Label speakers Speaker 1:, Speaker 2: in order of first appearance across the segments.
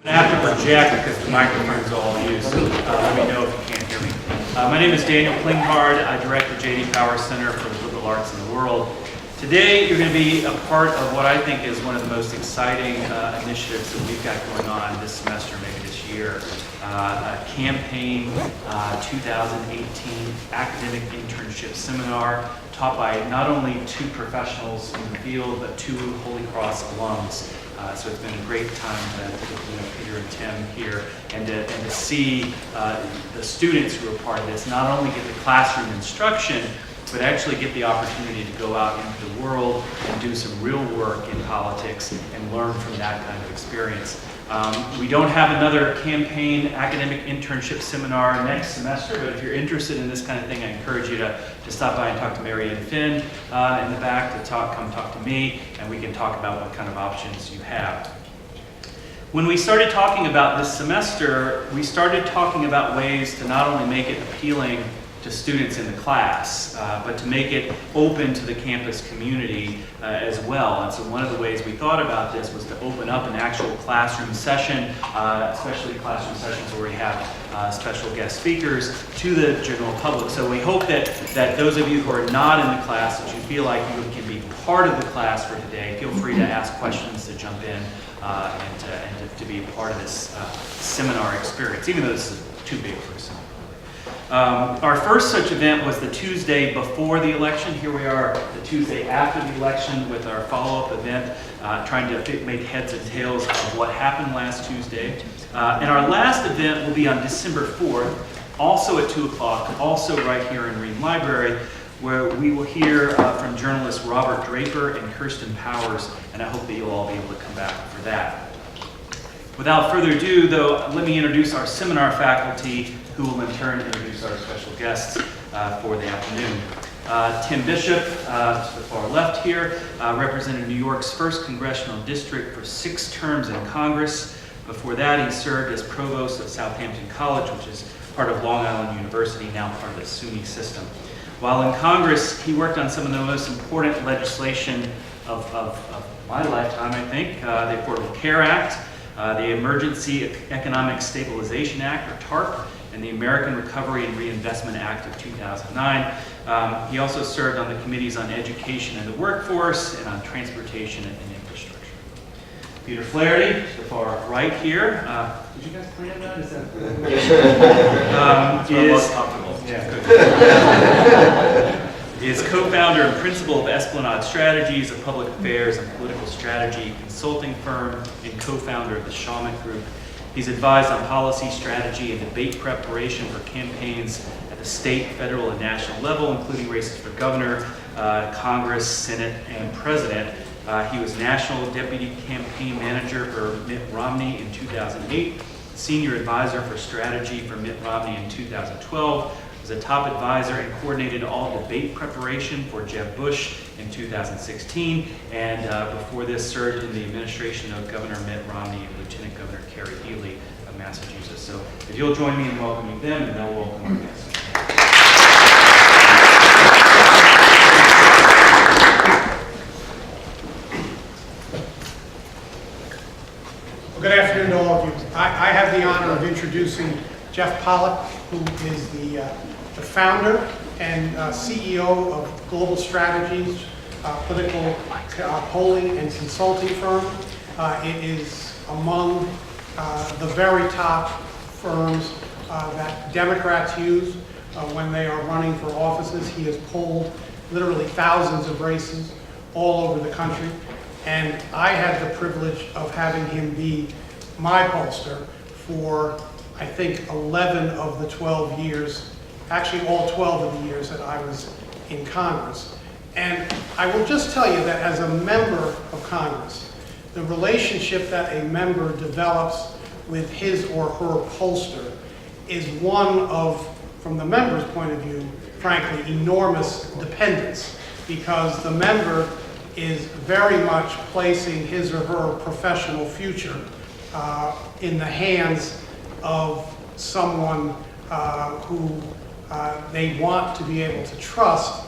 Speaker 1: I have to project because the microphone's all used, so let me know if you can't hear me. My name is Daniel Klinghardt. I direct the J.D. Power Center for the Liberal Arts in the World. Today, you're going to be a part of what I think is one of the most exciting initiatives that we've got going on this semester, maybe this year. A campaign 2018 academic internship seminar taught by not only two professionals in the field, but two Holy Cross alums. So it's been a great time to Peter and Tim here, and to see the students who are part of this not only get the classroom instruction, but actually get the opportunity to go out into the world and do some real work in politics and learn from that kind of experience. We don't have another campaign academic internship seminar next semester, but if you're interested in this kind of thing, I encourage you to stop by and talk to Mary Ann Finn in the back, to come talk to me, and we can talk about what kind of options you have. When we started talking about this semester, we started talking about ways to not only make it appealing to students in the class, but to make it open to the campus community as well. And so one of the ways we thought about this was to open up an actual classroom session, especially classroom sessions where we have special guest speakers, to the general public. So we hope that those of you who are not in the class, that you feel like you can be part of the class for today, feel free to ask questions, to jump in, and to be a part of this seminar experience, even though this is too big for a seminar. Our first such event was the Tuesday before the election. Here we are the Tuesday after the election with our follow-up event, trying to make heads and tails of what happened last Tuesday. And our last event will be on December 4th, also at 2 o'clock, also right here in Reed Library, where we will hear from journalists Robert Draper and Kirsten Powers, and I hope that you'll all be able to come back for that. Without further ado, though, let me introduce our seminar faculty, who will in turn introduce our special guests for the afternoon. Tim Bishop, to the far left here, represented New York's 1st Congressional District for 6 terms in Congress. Before that, he served as Provost of Southhampton College, which is part of Long Island University, now part of the SUNY system. While in Congress, he worked on some of the most important legislation of my lifetime, I think, the Affordable Care Act, the Emergency Economic Stabilization Act, or TARP, and the American Recovery and Reinvestment Act of 2009. He also served on the committees on education and the workforce, and on transportation and infrastructure. Peter Flaherty, to the far right here. Did you guys plan that? Is that is co-founder and principal of Esplanade Strategies, a public affairs and political strategy consulting firm, and co-founder of the Shawmut Group. He's advised on policy, strategy, and debate preparation for campaigns at the state, federal, and national level, including races for governor, Congress, Senate, and president. He was national deputy campaign manager for Mitt Romney in 2008, senior advisor for strategy for Mitt Romney in 2012, was a top advisor and coordinated all debate preparation for Jeb Bush in 2016, and before this served in the administration of Governor Mitt Romney and Lieutenant Governor Kerry Healy of Massachusetts. So if you'll join me in welcoming them, and they'll welcome our guests.
Speaker 2: Well, good afternoon to all of you. I have the honor of introducing Jeff Pollock, who is the founder and CEO of Global Strategies, political polling and consulting firm. It is among the very top firms that Democrats use when they are running for offices. He has polled literally thousands of races all over the country, and I had the privilege of having him be my pollster for, I think, 11 of the 12 years, actually all 12 of the years that I was in Congress. And I will just tell you that as a member of Congress, the relationship that a member develops with his or her pollster is one of, from the member's point of view, frankly, enormous dependence, because the member is very much placing his or her professional future in the hands of someone who they want to be able to trust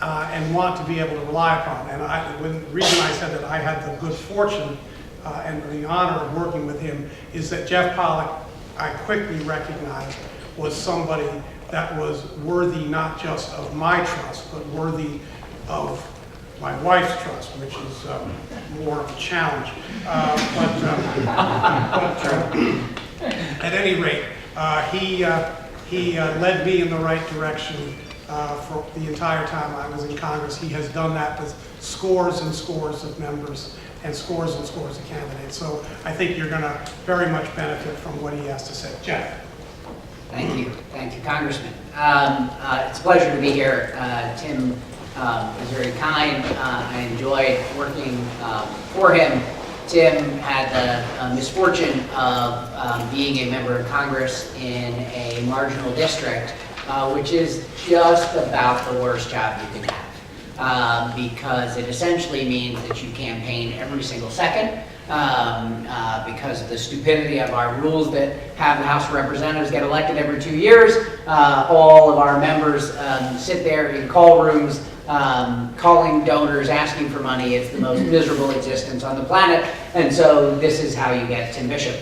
Speaker 2: and want to be able to rely upon. And the reason I said that I had the good fortune and the honor of working with him is that Jeff Pollock, I quickly recognized, was somebody that was worthy not just of my trust, but worthy of my wife's trust, which is more of a challenge. At any rate, he led me in the right direction for the entire time I was in Congress. He has done that with scores and scores of members and scores of candidates. So I think you're going to very much benefit from what he has to say. Jeff.
Speaker 3: Thank you, Congressman. It's a pleasure to be here. Tim was very kind. I enjoyed working for him. Tim had the misfortune of being a member of Congress in a marginal district, which is just about the worst job you can have, because it essentially means that you campaign every single second, because of the stupidity of our rules that have the House of Representatives get elected every 2 years. All of our members sit there in call rooms, calling donors, asking for money. It's the most miserable existence on the planet, and so this is how you get Tim Bishop,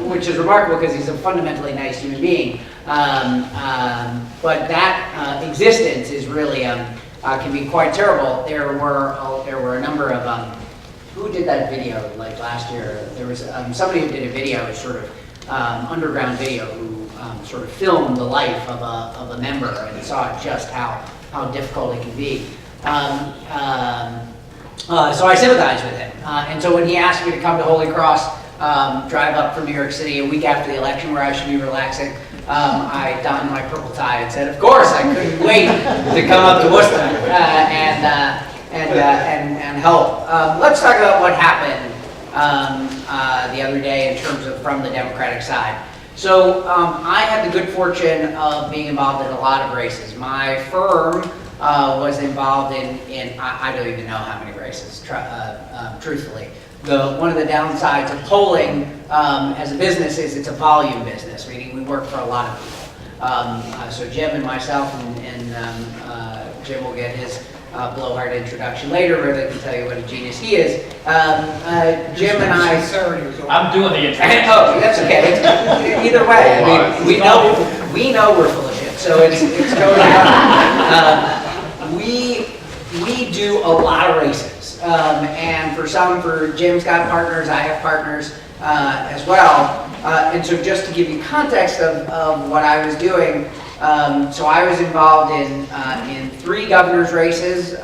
Speaker 3: which is remarkable because he's a fundamentally nice human being. But that existence is really can be quite terrible. There were a number of who did that video like last year? There was somebody who did a video, sort of underground video, who sort of filmed the life of a member and saw just how difficult it can be. So I sympathize with him. And so when he asked me to come to Holy Cross, drive up from New York City a week after the election where I should be relaxing, I donned my purple tie and said, of course, I couldn't wait to come up to Worcester and help. Let's talk about what happened the other day in terms of from the Democratic side. So I had the good fortune of being involved in a lot of races. My firm was involved in I don't even know how many races, truthfully. One of the downsides of polling as a business is it's a volume business, meaning we work for a lot of people. So Jim and myself, and Jim will get his blowhard introduction later where they can tell you what a genius he is. Jim and I...
Speaker 1: I'm doing the introduction.
Speaker 3: Oh, that's okay. Either way, I mean, we know we're full of shit, so it's totally fine. We do a lot of races, and for Jim's got partners, I have partners as well. And so just to give you context of what I was doing, so I was involved in 3 governor's races, 2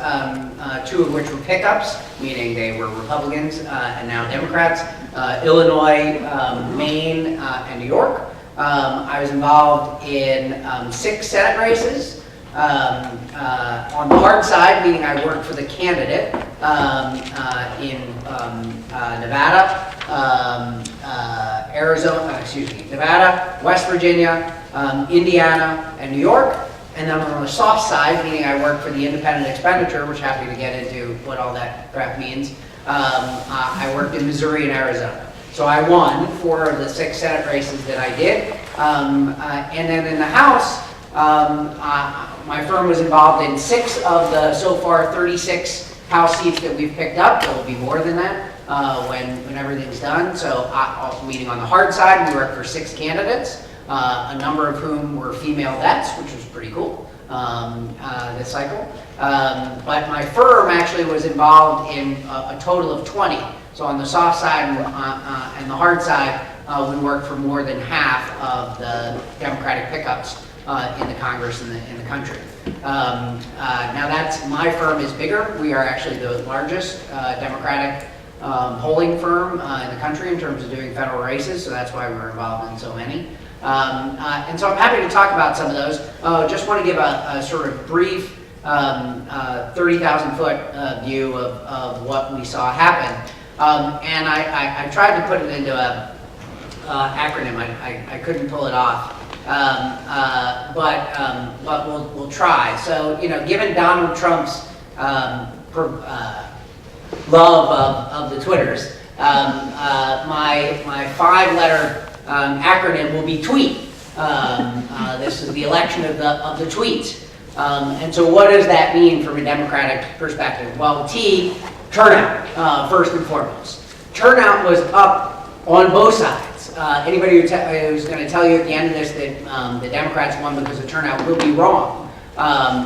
Speaker 3: of which were pickups, meaning they were Republicans and now Democrats, Illinois, Maine, and New York. I was involved in 6 Senate races. On the hard side, meaning I worked for the candidate in Nevada, Nevada, West Virginia, Indiana, and New York. And then on the soft side, meaning I worked for the independent expenditure, which happy to get into what all that crap means, I worked in Missouri and Arizona. So I won 4 of the 6 Senate races that I did. And then in the House, my firm was involved in 6 of the so far 36 House seats that we've picked up. There will be more than that when everything's done. So meaning on the hard side, we worked for 6 candidates, a number of whom were female vets, which was pretty cool this cycle. But my firm actually was involved in a total of 20. So on the soft side and the hard side, we worked for more than half of the Democratic pickups in the Congress and in the country. Now my firm is bigger. We are actually the largest Democratic polling firm in the country in terms of doing federal races, so that's why we're involved in so many. And so I'm happy to talk about some of those. Just want to give a sort of brief 30,000-foot view of what we saw happen. And I tried to put it into an acronym. I couldn't pull it off. But we'll try. So, given Donald Trump's love of the Twitters, my 5-letter acronym will be tweet. This is the election of the tweets. And so what does that mean from a Democratic perspective? Well, T turnout, first and foremost. Turnout was up on both sides. Anybody who's going to tell you at the end of this that the Democrats won because of turnout will be wrong.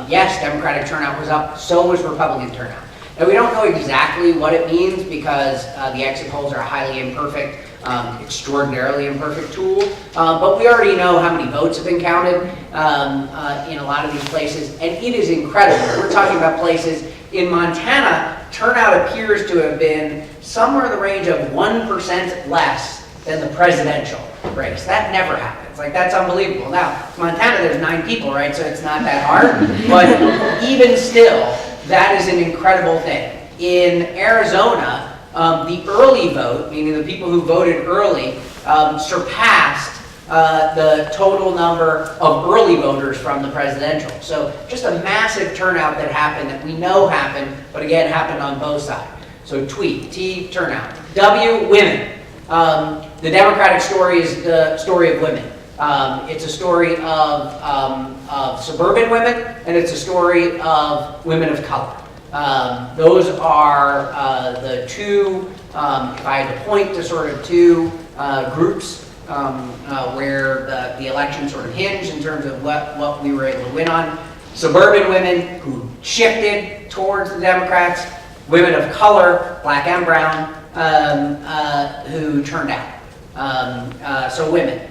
Speaker 3: Yes, Democratic turnout was up, so was Republican turnout. Now, we don't know exactly what it means because the exit polls are a highly imperfect, extraordinarily imperfect tool, but we already know how many votes have been counted in a lot of these places, and it is incredible. We're talking about places in Montana, turnout appears to have been somewhere in the range of 1% less than the presidential race. That never happens. Like, that's unbelievable. Now, Montana, there's 9 people, right? So it's not that hard, but even still, that is an incredible thing. In Arizona, the early vote, meaning the people who voted early, surpassed the total number of early voters from the presidential. So just a massive turnout that happened, that we know happened, but again, happened on both sides. So tweet, T, turnout. W, women. The Democratic story is the story of women. It's a story of suburban women, and it's a story of women of color. Those are the two, if I had to point to sort of two groups where the election sort of hinged in terms of what we were able to win on. Suburban women who shifted towards the Democrats, women of color, black and brown, who turned out. So women.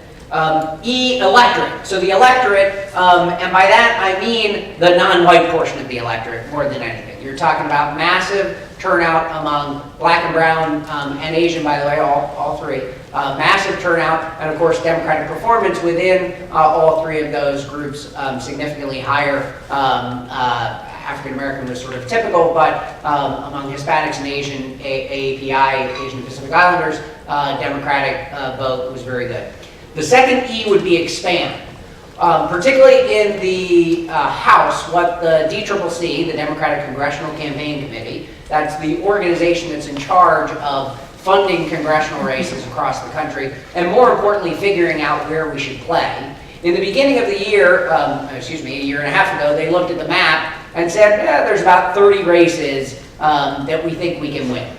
Speaker 3: E, electorate. So the electorate, and by that I mean the non-white portion of the electorate more than anything. You're talking about massive turnout among black and brown and Asian, by the way, all three. Massive turnout, and of course Democratic performance within all three of those groups significantly higher. African American was sort of typical, but among Hispanics and Asian, AAPI, Asian Pacific Islanders, Democratic vote was very good. The second E would be expand. Particularly in the House, what the DCCC, the Democratic Congressional Campaign Committee, that's the organization that's in charge of funding congressional races across the country, and more importantly, figuring out where we should play. In the beginning of the year, a year and a half ago, they looked at the map and said, there's about 30 races that we think we can win.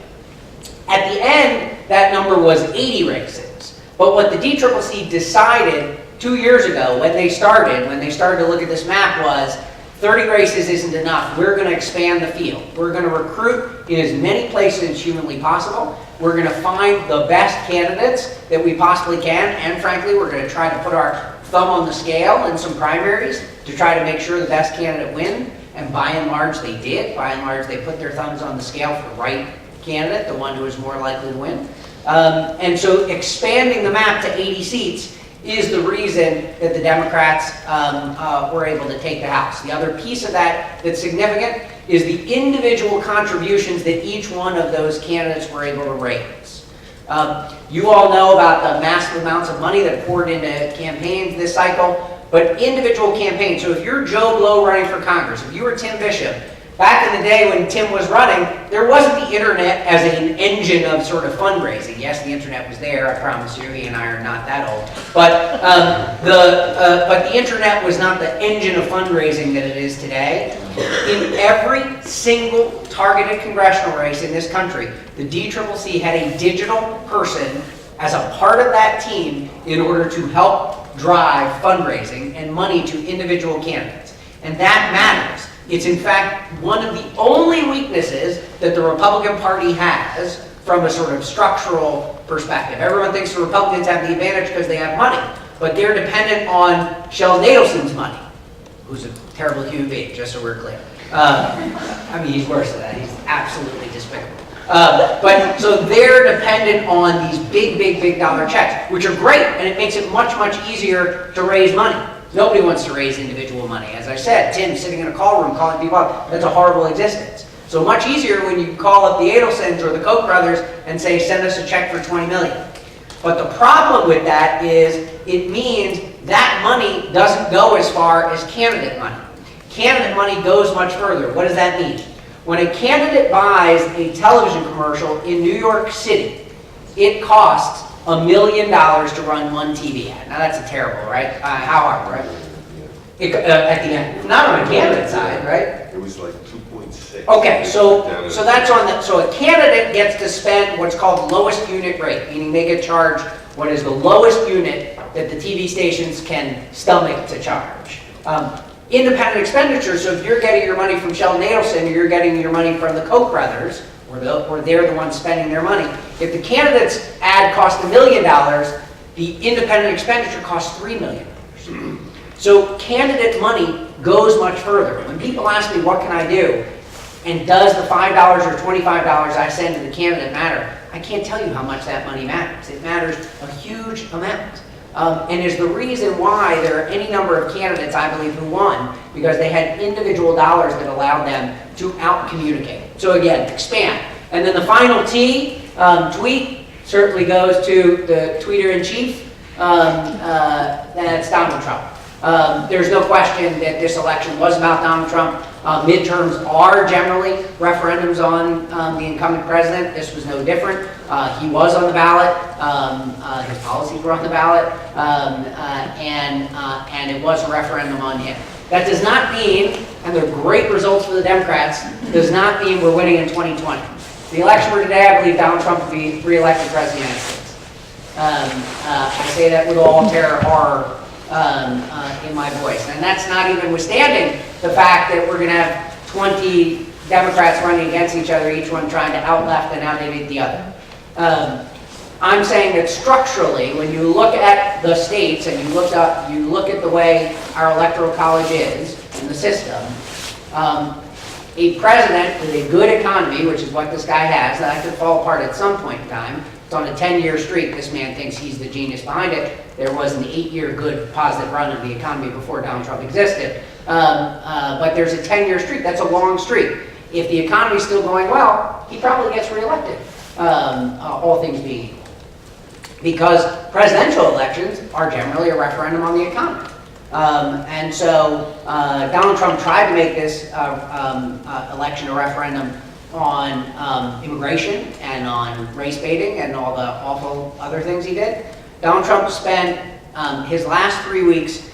Speaker 3: At the end, that number was 80 races. But what the DCCC decided 2 years ago when they started to look at this map was 30 races isn't enough. We're going to expand the field. We're going to recruit in as many places as humanly possible. We're going to find the best candidates that we possibly can, and frankly, we're going to try to put our thumb on the scale in some primaries to try to make sure the best candidate wins. And by and large, they did. By and large, they put their thumbs on the scale for the right candidate, the one who is more likely to win. And so expanding the map to 80 seats is the reason that the Democrats were able to take the House. The other piece of that that's significant is the individual contributions that each one of those candidates were able to raise. You all know about the massive amounts of money that poured into campaigns this cycle, but individual campaigns. So if you're Joe Blow running for Congress, if you were Tim Bishop, back in the day when Tim was running, there wasn't the internet as an engine of sort of fundraising. Yes, the internet was there, I promise you, he and I are not that old. But the internet was not the engine of fundraising that it is today. In every single targeted congressional race in this country, the DCCC had a digital person as a part of that team in order to help drive fundraising and money to individual candidates. And that matters. It's in fact one of the only weaknesses that the Republican Party has from a sort of structural perspective. Everyone thinks the Republicans have the advantage because they have money, but they're dependent on Shel Nadelson's money, who's a terrible human being, just so we're clear. I mean, he's worse than that. He's absolutely despicable. But so they're dependent on these big dollar checks, which are great, and it makes it much easier to raise money. Nobody wants to raise individual money. As I said, Tim sitting in a call room calling people up, that's a horrible existence. So much easier when you call up the Adelsons or the Koch brothers and say, send us a check for $20 million. But the problem with that is it means that money doesn't go as far as candidate money. Candidate money goes much further. What does that mean? When a candidate buys a television commercial in New York City, it costs $1 million to run one TV ad. Now that's a terrible, right? How hard, right? At the end. Not on a candidate side, right?
Speaker 4: It was like 2.6 6.
Speaker 3: Okay, so that's on the, so a candidate gets to spend what's called lowest unit rate, meaning they get charged what is the lowest unit that the TV stations can stomach to charge. Independent expenditures, so if you're getting your money from Sheldon Adelson, or you're getting your money from the Koch brothers, or they're the ones spending their money, if the candidate's ad cost $1 million, the independent expenditure costs $3 million. So candidate money goes much further. When people ask me, what can I do? And does the $5 or $25 I send to the candidate matter? I can't tell you how much that money matters. It matters a huge amount. And is the reason why there are any number of candidates, I believe, who won, because they had individual dollars that allowed them to out-communicate. So again, expand. And then the final T, tweet, certainly goes to the tweeter-in-chief, that's Donald Trump. There's no question that this election was about Donald Trump. Midterms are generally referendums on the incumbent president. This was no different. He was on the ballot. His policies were on the ballot. And it was a referendum on him. That does not mean, and they're great results for the Democrats, does not mean we're winning in 2020. The election were today, I believe Donald Trump will be re-elected president of the United States. I say that with all terror, horror, in my voice. And that's not even withstanding the fact that we're going to have 20 Democrats running against each other, each one trying to out-left and out-innovate the other. I'm saying that structurally, when you look at the states and you look at the way our electoral college is and the system, a president with a good economy, which is what this guy has, that could fall apart at some point in time. It's on a 10-year streak. This man thinks he's the genius behind it. There was an 8-year good positive run of the economy before Donald Trump existed. But there's a 10-year streak. That's a long streak. If the economy's still going well, he probably gets reelected, all things being equal. Because presidential elections are generally a referendum on the economy. And so Donald Trump tried to make this election a referendum on immigration and on race baiting and all the awful other things he did. Donald Trump spent his last 3 weeks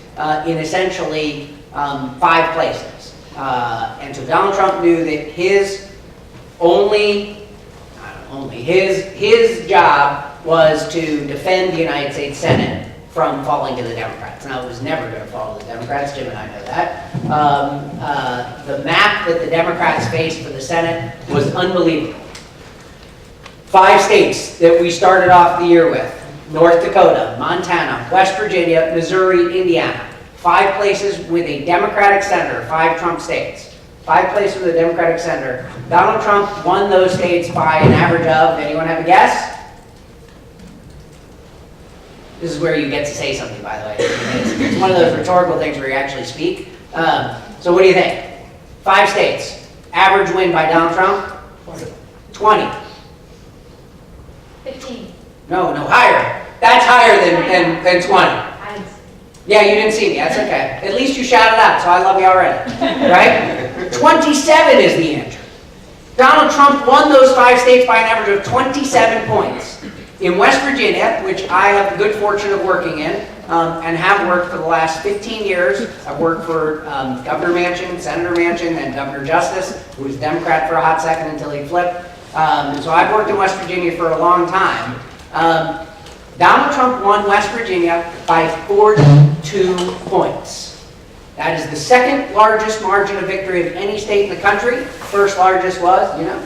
Speaker 3: in essentially 5 places. And so Donald Trump knew that his his job was to defend the United States Senate from falling to the Democrats. Now, it was never going to fall to the Democrats. Jim and I know that. The map that the Democrats faced for the Senate was unbelievable. 5 states that we started off the year with: North Dakota, Montana, West Virginia, Missouri, Indiana. 5 places with a Democratic senator, 5 Trump states. 5 places with a Democratic senator. Donald Trump won those states by an average of, anyone have a guess? This is where you get to say something, by the way. It's one of those rhetorical things where you actually speak. So what do you think? 5 states. Average win by Donald Trump? 20.
Speaker 5: 15.
Speaker 3: No, higher. That's higher than 20. Yeah, you didn't see me. That's okay. At least you shouted out, so I love you already. Right? 27 is the answer. Donald Trump won those 5 states by an average of 27 points. In West Virginia, which I have the good fortune of working in, and have worked for the last 15 years, I've worked for Governor Manchin, Senator Manchin, and Governor Justice, who was Democrat for a hot second until he flipped. So I've worked in West Virginia for a long time. Donald Trump won West Virginia by 42 points. That is the 2nd largest margin of victory of any state in the country. First largest was, you know?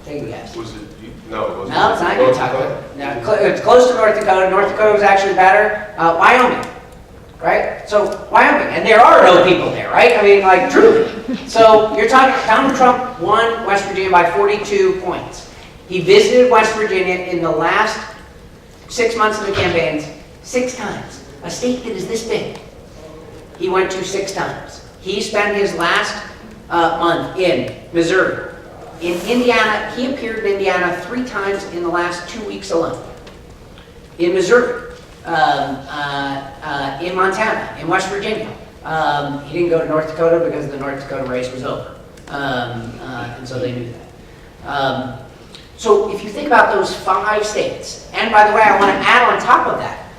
Speaker 3: Take a guess.
Speaker 4: Was it? No, it wasn't.
Speaker 3: No, it's not Kentucky. No, it's close to North Dakota. North Dakota was actually better. Wyoming, right? So Wyoming, and there are no people there, right? I mean, like, truly. So you're talking, Donald Trump won West Virginia by 42 points. He visited West Virginia in the last 6 months of the campaigns 6 times. A state that is this big, he went to 6 times. He spent his last month in Missouri. In Indiana, he appeared in Indiana 3 times in the last 2 weeks alone. In Missouri, in Montana, in West Virginia. He didn't go to North Dakota because the North Dakota race was over. And so they knew that. So if you think about those 5 states, and by the way, I want to add on top of that,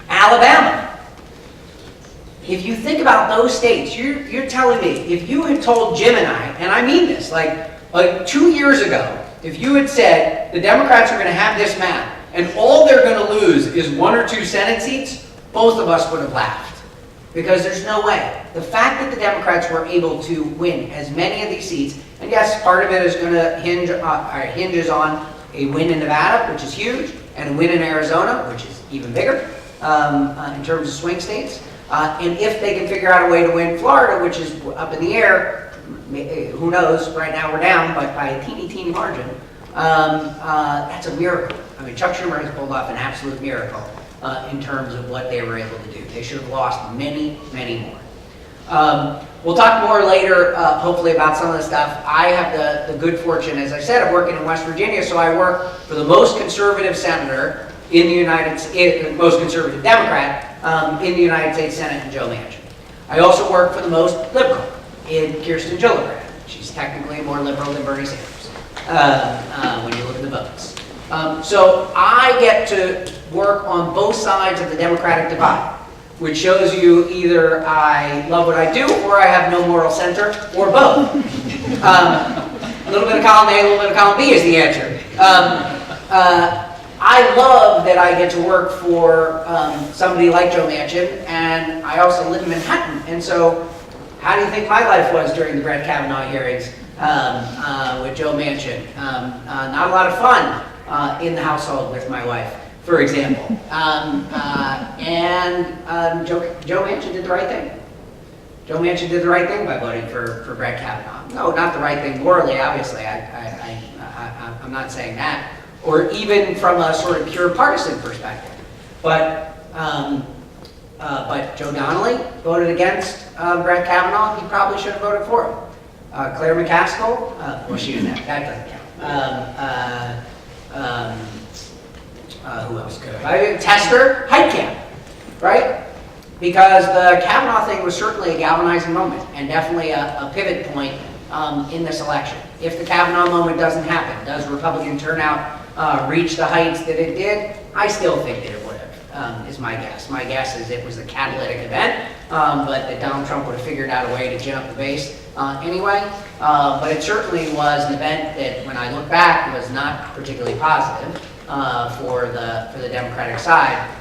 Speaker 3: Alabama. If you think about those states, you're telling me, if you had told Jim and I mean this, like 2 years ago, if you had said the Democrats are going to have this map and all they're going to lose is 1 or 2 Senate seats, both of us would have laughed. Because there's no way. The fact that the Democrats were able to win as many of these seats, and yes, part of it is going to hinges on a win in Nevada, which is huge, and a win in Arizona, which is even bigger in terms of swing states. And if they can figure out a way to win Florida, which is up in the air, who knows, right now we're down, but by a teeny margin, that's a miracle. I mean, Chuck Schumer has pulled off an absolute miracle in terms of what they were able to do. They should have lost many more. We'll talk more later, hopefully, about some of the stuff. I have the good fortune, as I said, of working in West Virginia, so I work for the most conservative senator in the United States, the most conservative Democrat in the United States Senate, in Joe Manchin. I also work for the most liberal in Kirsten Gillibrand. She's technically more liberal than Bernie Sanders when you look at the votes. So I get to work on both sides of the Democratic divide, which shows you either I love what I do or I have no moral center, or both. A little bit of column A, a little bit of column B is the answer. I love that I get to work for somebody like Joe Manchin, and I also live in Manhattan. And so how do you think my life was during the Brett Kavanaugh hearings with Joe Manchin? Not a lot of fun in the household with my wife, for example. Joe Manchin did the right thing. Joe Manchin did the right thing by voting for Brett Kavanaugh. No, not the right thing morally, obviously. I'm not saying that. Or even from a sort of pure partisan perspective. But Joe Donnelly voted against Brett Kavanaugh. He probably should have voted for him. Claire McCaskill, well, she didn't have, that doesn't count. Who else could have? Tester, Heitkamp, right? Because the Kavanaugh thing was certainly a galvanizing moment and definitely a pivot point in this election. If the Kavanaugh moment doesn't happen, does Republican turnout reach the heights that it did? I still think that it would have, is my guess. My guess is it was a catalytic event, but that Donald Trump would have figured out a way to gin up the base anyway. But it certainly was an event that, when I look back, was not particularly positive for the Democratic side.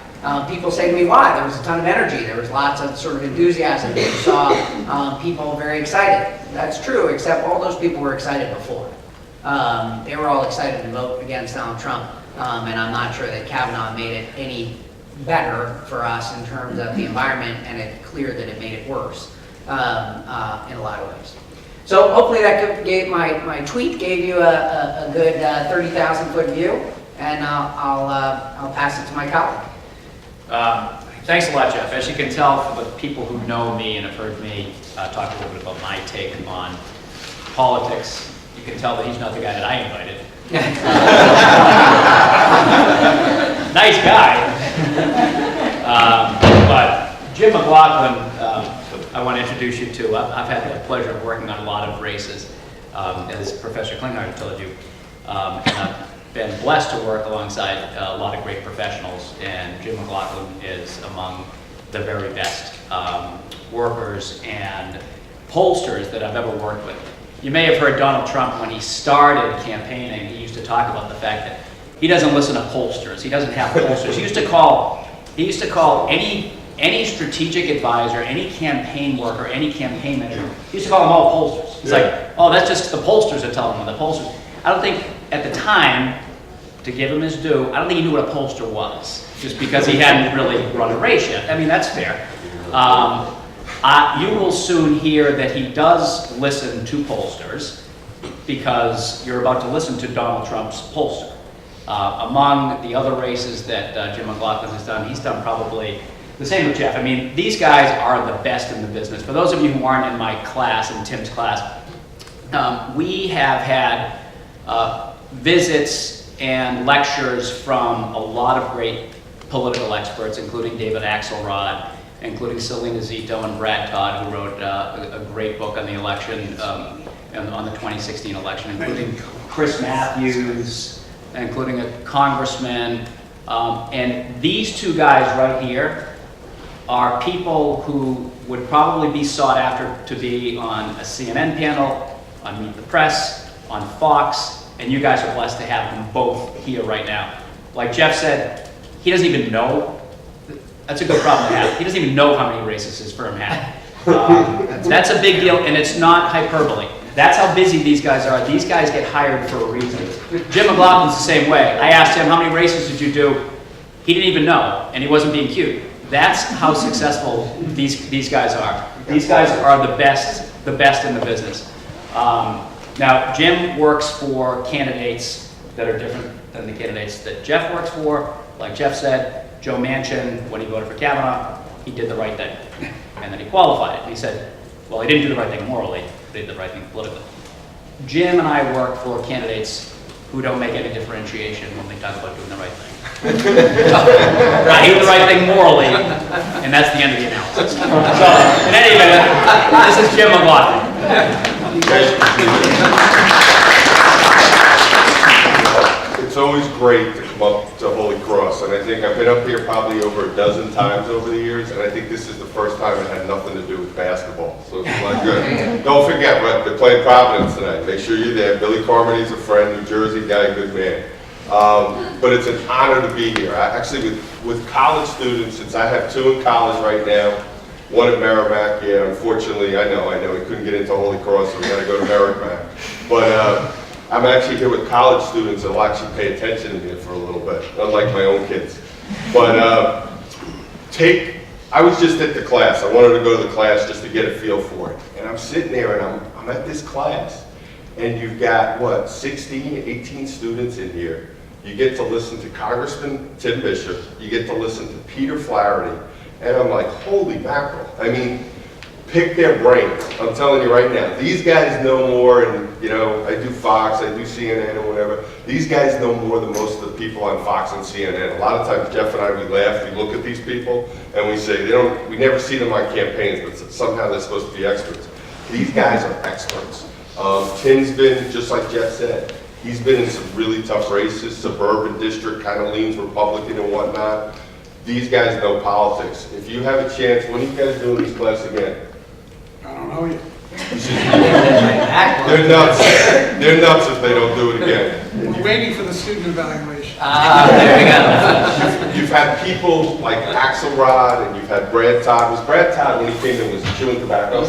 Speaker 3: People say to me, why? There was a ton of energy. There was lots of sort of enthusiasm. You saw people very excited. That's true, except all those people were excited before. They were all excited to vote against Donald Trump, and I'm not sure that Kavanaugh made it any better for us in terms of the environment, and it's clear that it made it worse in a lot of ways. So hopefully that my tweet gave you a good 30,000-foot view, and I'll pass it to my colleague.
Speaker 4: Thanks a lot, Jeff. As you can tell, for the people who know me and have heard me talk a little bit about my take on politics, you can tell that he's not the guy that I invited. Nice guy. But Jim McLaughlin, I want to introduce you to. I've had the pleasure of working on a lot of races, as Professor Klinghardt told you. And I've been blessed to work alongside a lot of great professionals, and Jim McLaughlin is among the very best workers and pollsters that I've ever worked with. You may have heard Donald Trump, when he started campaigning, he used to talk about the fact that he doesn't listen to pollsters. He doesn't have pollsters. He used to call any strategic advisor, any campaign worker, any campaign manager, he used to call them all pollsters. He's like, oh, that's just the pollsters are telling them, the pollsters. I don't think at the time, to give him his due, I don't think he knew what a pollster was, just because he hadn't really run a race yet. I mean, that's fair. You will soon hear that he does listen to pollsters, because you're about to listen to Donald Trump's pollster. Among the other races that Jim McLaughlin has done, he's done probably the same with Jeff. I mean, these guys are the best in the business. For those of you who aren't in my class, in Tim's class, we have had visits and lectures from a lot of great political experts, including David Axelrod, including Selena Zito and Brad Todd, who wrote a great book on the election, on the 2016 election, including Chris Matthews, including a congressman. And these two guys right here are people who would probably be sought after to be on a CNN panel, on Meet the Press, on Fox, and you guys are blessed to have them both here right now. Like Jeff said, he doesn't even know. That's a good problem to have. He doesn't even know how many races his firm had. That's a big deal, and it's not hyperbole. That's how busy these guys are. These guys get hired for a reason. Jim McLaughlin's the same way. I asked him, how many races did you do? He didn't even know, and he wasn't being cute. That's how successful these guys are. These guys are the best in the business. Now, Jim works for candidates that are different than the candidates that Jeff works for. Like Jeff said, Joe Manchin, when he voted for Kavanaugh, he did the right thing. And then he qualified it. And he said, well, he didn't do the right thing morally, but he did the right thing politically. Jim and I work for candidates who don't make any differentiation when they talk about doing the right thing. I do the right thing morally, and that's the end of the analysis. So, in any event, this is Jim McLaughlin.
Speaker 5: It's always great to come up to Holy Cross, and I think I've been up here probably over a dozen times over the years, and I think this is the first time it had nothing to do with basketball, so it's not good. Don't forget, they're playing Providence tonight. Make sure you're there. Billy Carmody's a friend, New Jersey guy, good man. But it's an honor to be here. Actually, with college students, since I have two in college right now, one at Merrimack, yeah, unfortunately, I know, we couldn't get into Holy Cross, so we got to go to Merrimack. But I'm actually here with college students that will actually pay attention to me for a little bit, unlike my own kids. But I was just at the class. I wanted to go to the class just to get a feel for it. And I'm sitting there and I'm at this class. And you've got, what, 16, 18 students in here. You get to listen to Congressman Tim Bishop. You get to listen to Peter Flaherty. And I'm like, holy mackerel. I mean, pick their brains. I'm telling you right now. These guys know more, and you know, I do Fox, I do CNN or whatever. These guys know more than most of the people on Fox and CNN. A lot of times Jeff and I, we laugh, we look at these people, and we say, we never see them on campaigns, but somehow they're supposed to be experts. These guys are experts. Tim's been, just like Jeff said, he's been in some really tough races. Suburban district kind of leans Republican and whatnot. These guys know politics. If you have a chance, when are you guys doing these classes again?
Speaker 2: I don't know yet.
Speaker 5: They're nuts. They're nuts if they don't do it again.
Speaker 2: We're waiting for the student evaluation.
Speaker 4: There we go.
Speaker 5: You've had people like Axelrod, and you've had Brad Todd. Was Brad Todd, when he came in, was chewing tobacco?
Speaker 4: No,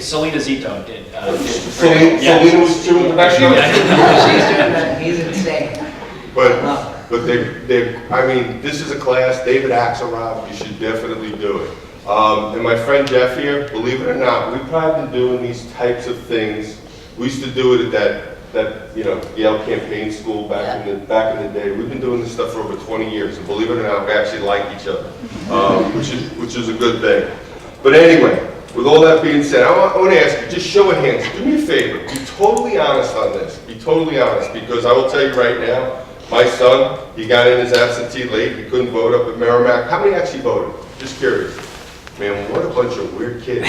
Speaker 4: Selena Zito did.
Speaker 5: Selena was chewing tobacco?
Speaker 3: She's doing that. He's insane.
Speaker 5: But I mean, this is a class, David Axelrod, you should definitely do it. And my friend Jeff here, believe it or not, we've probably been doing these types of things. We used to do it at that Yale campaign school back in the day. We've been doing this stuff for over 20 years, and believe it or not, we actually like each other, which is a good thing. But anyway, with all that being said, I want to ask you, just show of hands, do me a favor, be totally honest on this. Be totally honest, because I will tell you right now, my son, he got in his absentee late, he couldn't vote up at Merrimack. How many actually voted? Just curious. Man, what a bunch of weird kids.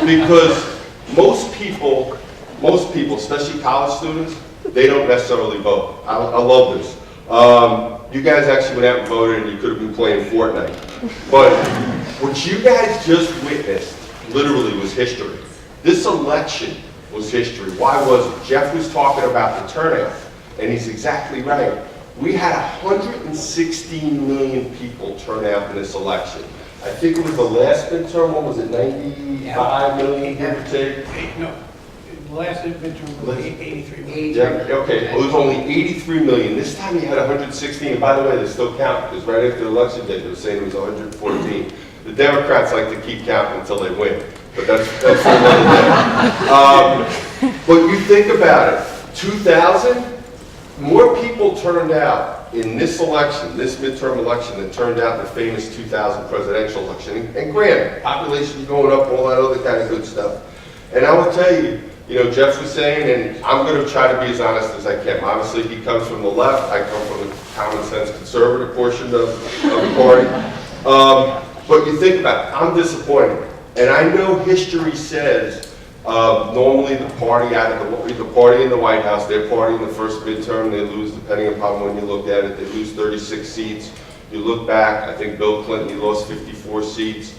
Speaker 5: Because most people, especially college students, they don't necessarily vote. I love this. You guys actually went out and voted, and you could have been playing Fortnite. But what you guys just witnessed, literally, was history. This election was history. Why was it? Jeff was talking about the turnout, and he's exactly right. We had 116 million people turn out in this election. I think it was the last midterm, what was it, 95 million, give or take?
Speaker 2: No, the last midterm was 83 million.
Speaker 5: Yeah, okay, well, it was only 83 million. This time you had 116, and by the way, they still count, because right after the election day, they were saying it was 114. The Democrats like to keep counting until they win, but that's for another day. But you think about it, 2000, more people turned out in this election, this midterm election, than turned out in the famous 2000 presidential election. And granted, population's going up, all that other kind of good stuff. And I will tell you, Jeff was saying, and I'm going to try to be as honest as I can. Obviously, he comes from the left. I come from the common sense conservative portion of the party. But you think about it, I'm disappointed. And I know history says normally the party in the White House, their party in the first midterm, they lose, depending upon when you look at it, they lose 36 seats. You look back, I think Bill Clinton, he lost 54 seats.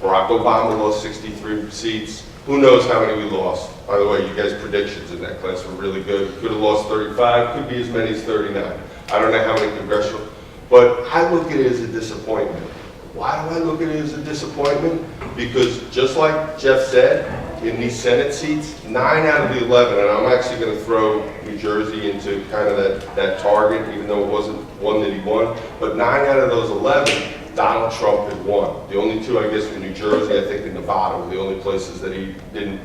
Speaker 5: Barack Obama lost 63 seats. Who knows how many we lost? By the way, you guys' predictions in that class were really good. Could have lost 35, could be as many as 39. I don't know how many congressional, but I look at it as a disappointment. Why do I look at it as a disappointment? Because just like Jeff said, in these Senate seats, 9 out of the 11, and I'm actually going to throw New Jersey into kind of that target, even though it wasn't one that he won, but 9 out of those 11, Donald Trump had won. The only 2, I guess, were New Jersey, I think, and Nevada were the only places that he didn't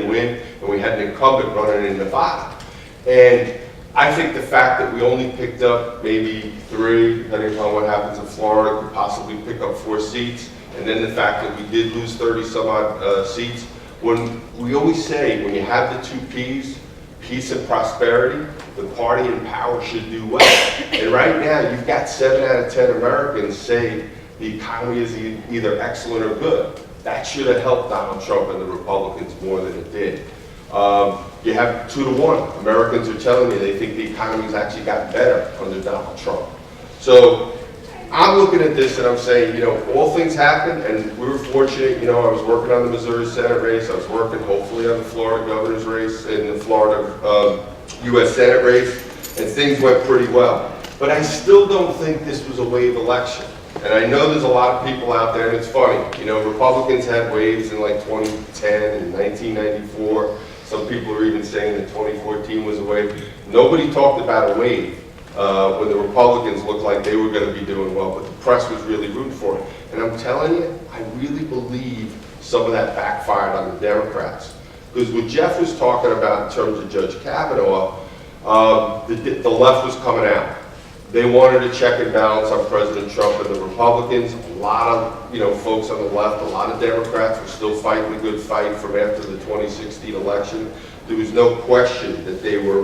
Speaker 5: win, and we had an incumbent running in Nevada. And I think the fact that we only picked up maybe 3, depending upon what happens in Florida, could possibly pick up 4 seats, and then the fact that we did lose 30 some odd seats, when we always say, when you have the 2 Ps, peace and prosperity, the party in power should do well. And right now, you've got 7 out of 10 Americans say the economy is either excellent or good. That should have helped Donald Trump and the Republicans more than it did. You have 2 to 1. Americans are telling you they think the economy's actually gotten better under Donald Trump. So I'm looking at this and I'm saying, you know, all things happen, and we were fortunate. You know, I was working on the Missouri Senate race. I was working hopefully on the Florida governor's race and the Florida U.S. Senate race, and things went pretty well. But I still don't think this was a wave election. And I know there's a lot of people out there, and it's funny, you know, Republicans had waves in like 2010 and 1994. Some people are even saying that 2014 was a wave. Nobody talked about a wave when the Republicans looked like they were going to be doing well, but the press was really rooting for it. And I'm telling you, I really believe some of that backfired on the Democrats. Because what Jeff was talking about in terms of Judge Kavanaugh, the left was coming out. They wanted a check and balance on President Trump and the Republicans. A lot of folks on the left, a lot of Democrats were still fighting the good fight from after the 2016 election. There was no question that they were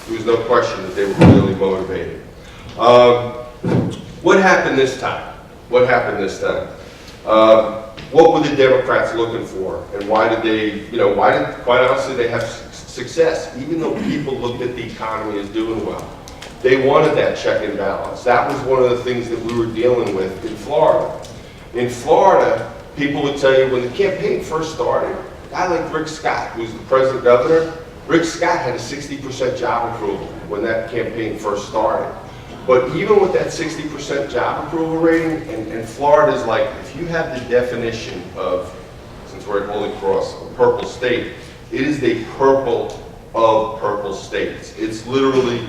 Speaker 5: really motivated. What happened this time? What happened this time? What were the Democrats looking for, and why did they? Quite honestly, they have success, even though people looked at the economy as doing well. They wanted that check and balance. That was one of the things that we were dealing with in Florida. In Florida, people would tell you when the campaign first started, a guy like Rick Scott, who was the president governor, Rick Scott had a 60% job approval when that campaign first started. But even with that 60% job approval rating, and Florida's like, if you have the definition of, since we're at Holy Cross, a purple state, it is the purple of purple states. It's literally,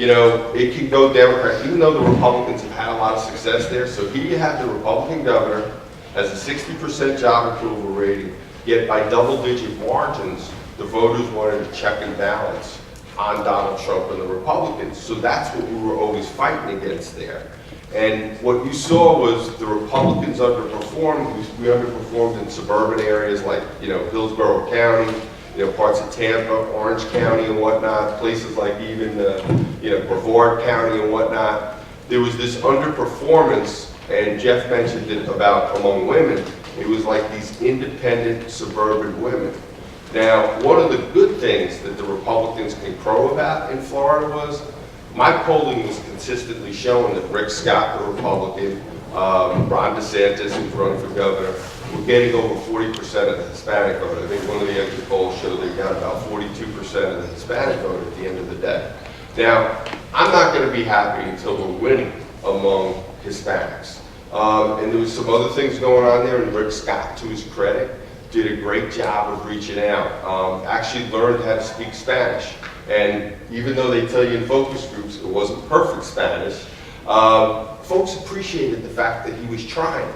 Speaker 5: it can go Democrat, even though the Republicans have had a lot of success there. So here you have the Republican governor has a 60% job approval rating, yet by double-digit margins, the voters wanted a check and balance on Donald Trump and the Republicans. So that's what we were always fighting against there. And what you saw was the Republicans underperformed. We underperformed in suburban areas like, Hillsborough County, parts of Tampa, Orange County and whatnot, places like even, Brevard County and whatnot. There was this underperformance, and Jeff mentioned it about among women. It was like these independent suburban women. Now, one of the good things that the Republicans can crow about in Florida was my polling was consistently showing that Rick Scott, the Republican, Ron DeSantis, who's running for governor, were getting over 40% of the Hispanic vote. I think one of the exit polls showed they got about 42% of the Hispanic vote at the end of the day. Now, I'm not going to be happy until we're winning among Hispanics. And there was some other things going on there, and Rick Scott, to his credit, did a great job of reaching out. Actually learned how to speak Spanish. And even though they tell you in focus groups it wasn't perfect Spanish, folks appreciated the fact that he was trying.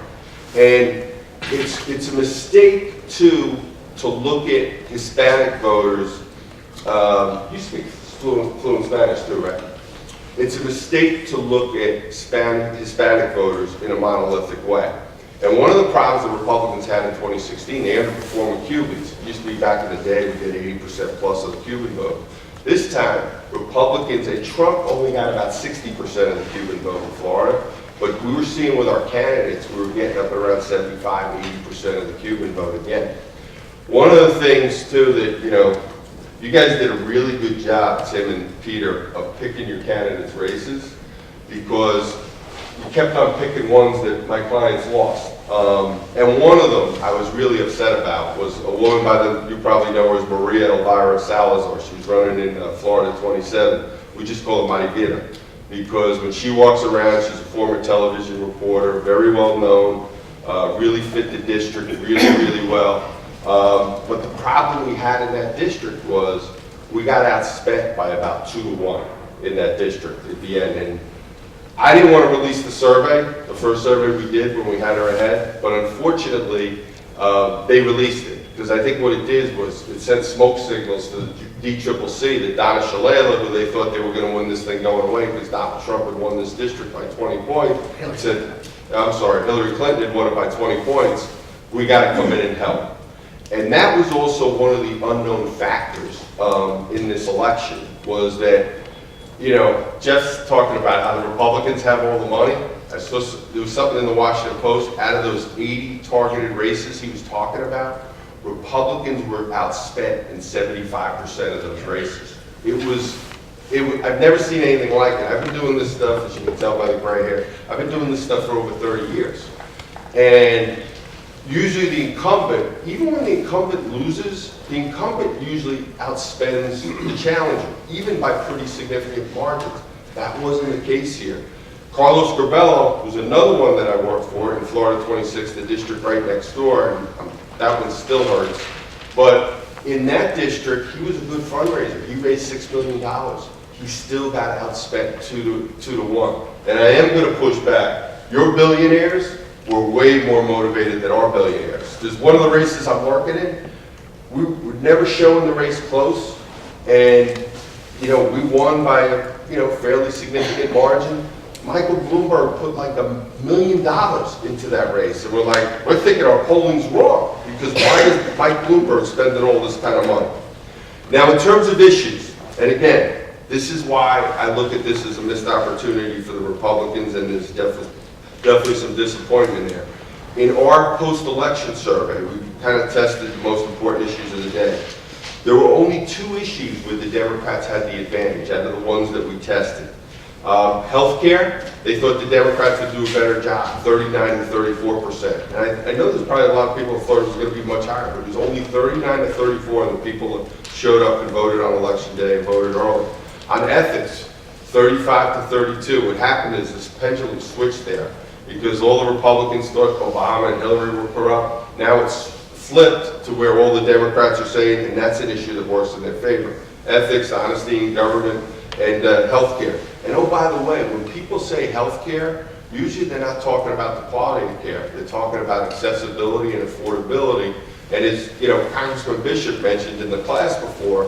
Speaker 5: And it's a mistake to look at Hispanic voters. You speak fluent Spanish too, right? It's a mistake to look at Hispanic voters in a monolithic way. And one of the problems the Republicans had in 2016, they underperformed with Cubans. It used to be back in the day we did 80% plus of the Cuban vote. This time, Republicans, and Trump only got about 60% of the Cuban vote in Florida, but we were seeing with our candidates, we were getting up around 75, 80% of the Cuban vote again. One of the things too that, you guys did a really good job, Tim and Peter, of picking your candidates' races, because you kept on picking ones that my clients lost. And one of them I was really upset about was a woman you probably know her as Maria Elvira Salazar. She was running in Florida 27. We just call her Marivita, because when she walks around, she's a former television reporter, very well known, really fit the district really, really well. But the problem we had in that district was we got outspent by about 2-to-1 in that district at the end. And I didn't want to release the survey, the first survey we did when we had her ahead, but unfortunately, they released it. Because I think what it did was it sent smoke signals to the DCCC that Donna Shalala, who they thought they were going to win this thing going away because Donald Trump had won this district by 20 points, said, I'm sorry, Hillary Clinton had won it by 20 points, we got to come in and help. And that was also one of the unknown factors in this election, was that, you know, Jeff's talking about how the Republicans have all the money. There was something in the Washington Post, out of those 80 targeted races he was talking about, Republicans were outspent in 75% of those races. I've never seen anything like it. I've been doing this stuff, as you can tell by the gray hair, I've been doing this stuff for over 30 years. And usually the incumbent, even when the incumbent loses, the incumbent usually outspends the challenger, even by pretty significant margins. That wasn't the case here. Carlos Garbello, who's another one that I worked for in Florida 26, the district right next door, and that one still hurts. But in that district, he was a good fundraiser. He raised $6 million. He still got outspent 2-to-1. And I am going to push back. Your billionaires were way more motivated than our billionaires. There's one of the races I'm working in. We were never showing the race close, and we won by a fairly significant margin. Michael Bloomberg put like $1 million into that race, and we're thinking our polling's wrong, because why is Mike Bloomberg spending all this kind of money? Now, in terms of issues, and again, this is why I look at this as a missed opportunity for the Republicans, and there's definitely some disappointment there. In our post-election survey, we kind of tested the most important issues of the day. There were only 2 issues where the Democrats had the advantage out of the ones that we tested. Healthcare, they thought the Democrats would do a better job, 39 to 34%. And I know there's probably a lot of people who thought it was going to be much higher, but it was only 39 to 34 of the people that showed up and voted on election day and voted early. On ethics, 35 to 32. What happened is this pendulum switched there, because all the Republicans thought Obama and Hillary were corrupt. Now it's flipped to where all the Democrats are saying, and that's an issue that works in their favor. Ethics, honesty in government, and health care. And oh, by the way, when people say health care, usually they're not talking about the quality of care. They're talking about accessibility and affordability. And as Congressman Bishop mentioned in the class before,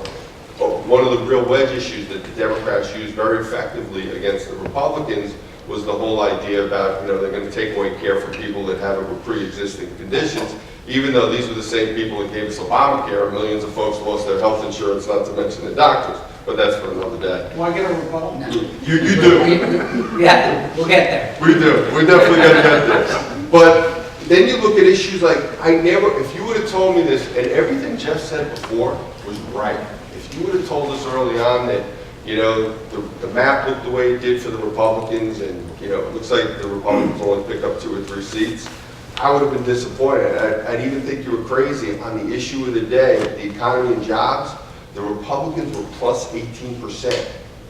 Speaker 5: one of the real wedge issues that the Democrats used very effectively against the Republicans was the whole idea about, they're going to take away care from people that have pre-existing conditions, even though these were the same people that gave us Obamacare. Millions of folks lost their health insurance, not to mention the doctors. But that's for another day.
Speaker 2: Do I get a rebuttal?
Speaker 3: No.
Speaker 5: You do.
Speaker 3: Yeah, we'll get there.
Speaker 5: We do. We're definitely going to get there. But then you look at issues like, if you would have told me this, and everything Jeff said before was right. If you would have told us early on that, the map looked the way it did for the Republicans, and, it looks like the Republicans only pick up 2 or 3 seats, I would have been disappointed. I'd even think you were crazy on the issue of the day, the economy and jobs. The Republicans were plus 18%,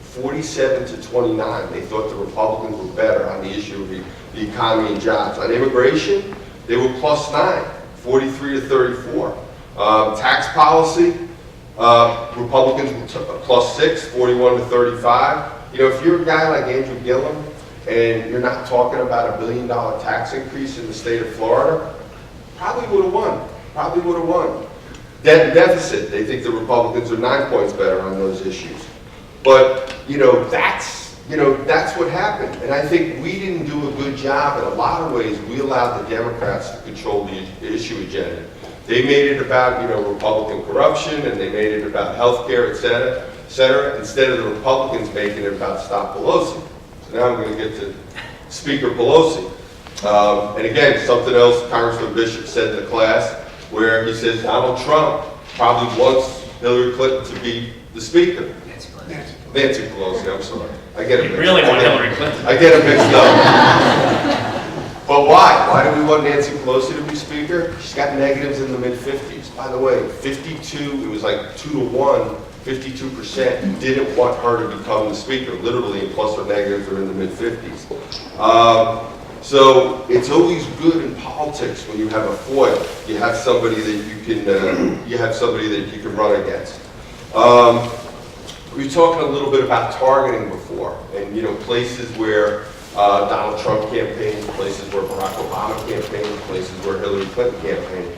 Speaker 5: 47 to 29. They thought the Republicans were better on the issue of the economy and jobs. On immigration, they were plus 9, 43 to 34. Tax policy, Republicans were plus 6, 41 to 35. If you're a guy like Andrew Gillum and you're not talking about $1 billion tax increase in the state of Florida, probably would have won. Probably would have won. Debt and deficit, they think the Republicans are 9 points better on those issues. But, that's what happened. And I think we didn't do a good job. In a lot of ways, we allowed the Democrats to control the issue agenda. They made it about, Republican corruption, and they made it about health care, et cetera, instead of the Republicans making it about stop Pelosi. So now I'm going to get to Speaker Pelosi. And again, something else Congressman Bishop said in the class, where he says Donald Trump probably wants Hillary Clinton to be the speaker. Nancy Pelosi, I'm sorry. I get it
Speaker 1: You
Speaker 5: mixed
Speaker 1: really
Speaker 5: up.
Speaker 1: want Hillary Clinton.
Speaker 5: I get it mixed up. But why? Why do we want Nancy Pelosi to be Speaker? She's got negatives in the mid-50s. By the way, 52, it was like 2 to 1, 52% didn't want her to become the Speaker, literally, plus or negatives are in the mid-50s. So it's always good in politics when you have a foil. You have somebody that you can run against. We were talking a little bit about targeting before, and places where Donald Trump campaigned, places where Barack Obama campaigned, places where Hillary Clinton campaigned.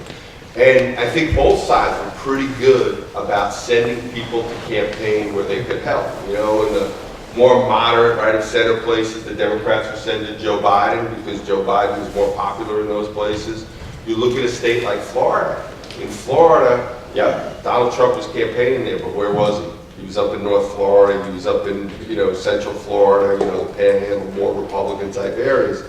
Speaker 5: And I think both sides were pretty good about sending people to campaign where they could help. In the more moderate, right of center places, the Democrats were sending Joe Biden because Joe Biden was more popular in those places. You look at a state like Florida. In Florida, yeah, Donald Trump was campaigning there, but where was he? He was up in North Florida, he was up in, Central Florida, the Panhandle, more Republican type areas.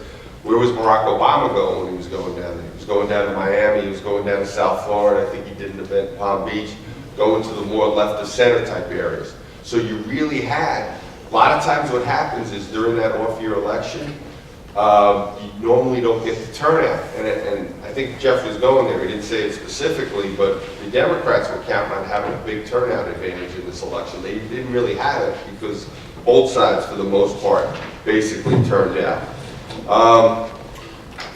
Speaker 5: Where was Barack Obama going when he was going down there? He was going down to Miami, he was going down to South Florida, I think he did an event in Palm Beach, going to the more left of center type areas. So you really had, a lot of times what happens is during that off-year election, you normally don't get the turnout. And I think Jeff was going there, he didn't say it specifically, but the Democrats were counting on having a big turnout advantage in this election. They didn't really have it because both sides, for the most part, basically turned out.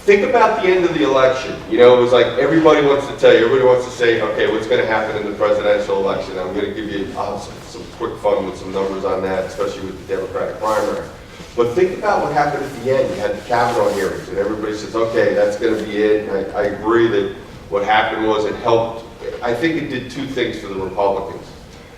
Speaker 5: Think about the end of the election. It was like everybody wants to tell you, everybody wants to say, okay, what's going to happen in the presidential election? I'm going to give you some quick fun with some numbers on that, especially with the Democratic primary. But think about what happened at the end. You had the Kavanaugh hearings, and everybody says, okay, that's going to be it. And I agree that what happened was it helped. I think it did two things for the Republicans.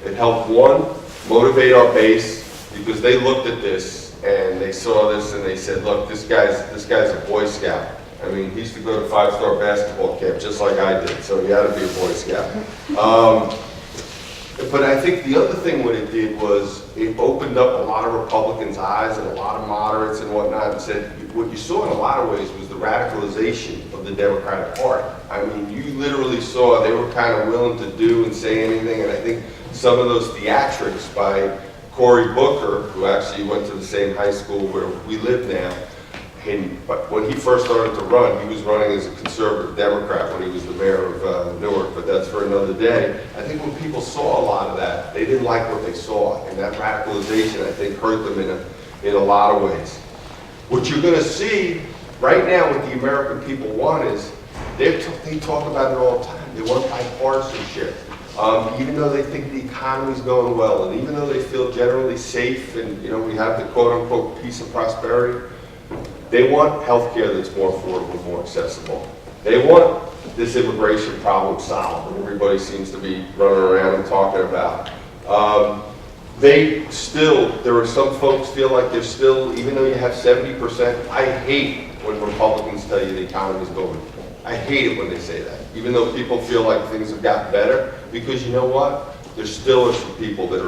Speaker 5: It helped, one, motivate our base, because they looked at this and they saw this and they said, look, this guy's a Boy Scout. I mean, he used to go to 5-star basketball camp just like I did, so he had to be a Boy Scout. But I think the other thing what it did was it opened up a lot of Republicans' eyes and a lot of moderates and whatnot, and said what you saw in a lot of ways was the radicalization of the Democratic Party. I mean, you literally saw they were kind of willing to do and say anything, and I think some of those theatrics by Cory Booker, who actually went to the same high school where we live now, but when he first started to run, he was running as a conservative Democrat when he was the mayor of Newark, but that's for another day. I think when people saw a lot of that, they didn't like what they saw, and that radicalization, I think, hurt them in a lot of ways. What you're going to see right now, what the American people want is, they talk about it all the time. They want bipartisanship. Even though they think the economy's going well, and even though they feel generally safe, and we have the quote-unquote peace and prosperity, they want health care that's more affordable, more accessible. They want this immigration problem solved that everybody seems to be running around and talking about. There are some folks feel like they're still, even though you have 70%, I hate when Republicans tell you the economy's going. I hate it when they say that, even though people feel like things have gotten better, because you know what? There still are some people that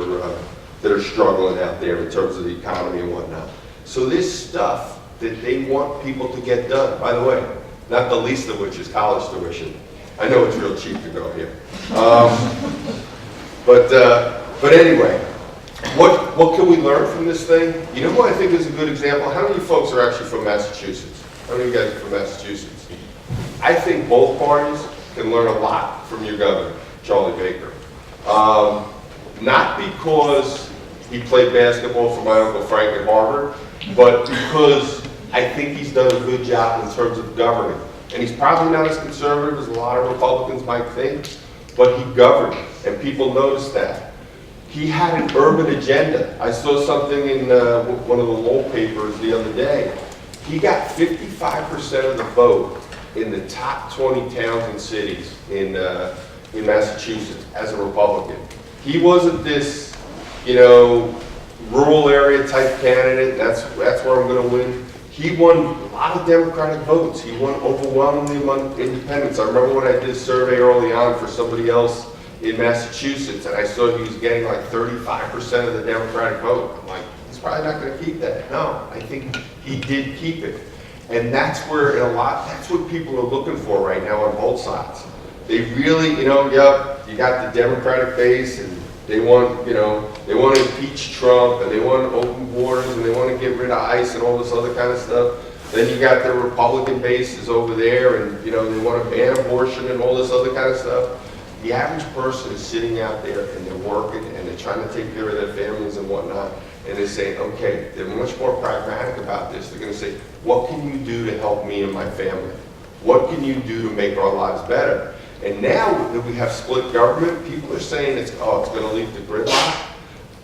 Speaker 5: are struggling out there in terms of the economy and whatnot. So this stuff that they want people to get done, by the way, not the least of which is college tuition. I know it's real cheap to go here. But anyway, what can we learn from this thing? You know what I think is a good example? How many folks are actually from Massachusetts? How many of you guys are from Massachusetts? I think both parties can learn a lot from your governor, Charlie Baker. Not because he played basketball for my Uncle Frank at Harvard, but because I think he's done a good job in terms of governing. And he's probably not as conservative as a lot of Republicans might think, but he governed, and people noticed that. He had an urban agenda. I saw something in one of the Lowell papers the other day. He got 55% of the vote in the top 20 towns and cities in Massachusetts as a Republican. He wasn't this, rural area type candidate. That's where I'm going to win. He won a lot of Democratic votes. He won overwhelmingly among independents. I remember when I did a survey early on for somebody else in Massachusetts, and I saw he was getting like 35% of the Democratic vote. I'm like, he's probably not going to keep that. No, I think he did keep it. And that's where that's what people are looking for right now on both sides. They really, you got the Democratic base, and They want, you know, they want to impeach Trump, and they want open borders, and they want to get rid of ICE and all this other kind of stuff. Then you got the Republican bases over there, and, you know, they want to ban abortion and all this other kind of stuff. The average person is sitting out there, and they're working, and they're trying to take care of their families and whatnot, and they're saying, okay, they're much more pragmatic about this. They're going to say, what can you do to help me and my family? What can you do to make our lives better? And now that we have split government, people are saying it's going to lead to gridlock.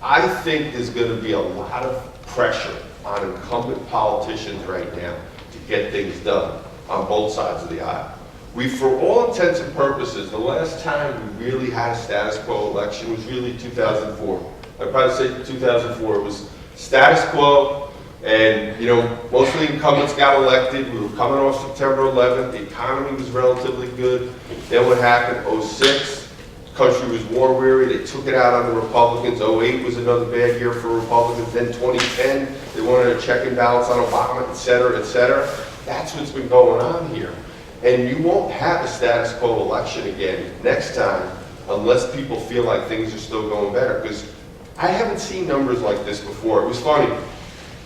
Speaker 5: I think there's going to be a lot of pressure on incumbent politicians right now to get things done on both sides of the aisle. For all intents and purposes, the last time we really had a status quo election was really 2004. I'd probably say 2004. It was status quo, and, you know, most of the incumbents got elected. We were coming off September 11th. The economy was relatively good. Then what happened? 06, the country was war weary. They took it out on the Republicans. 08 was another bad year for Republicans. Then 2010, they wanted a check and balance on Obama, et cetera, et cetera. That's what's been going on here. And you won't have a status quo election again next time unless people feel like things are still going better. Because I haven't seen numbers like this before. It was funny.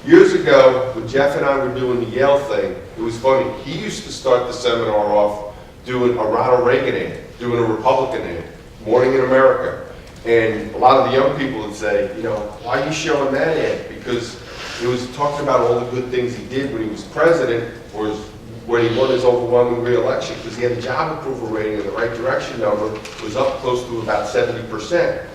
Speaker 5: Years ago, when Jeff and I were doing the Yale thing, it was funny. He used to start the seminar off doing a Ronald Reagan ad, doing a Republican ad, Morning in America. And a lot of the young people would say, you know, why are you showing that ad? Because it was talking about all the good things he did when he was president, or when he won his overwhelming re-election, because he had a job approval rating in the right direction number, was up close to about 70%.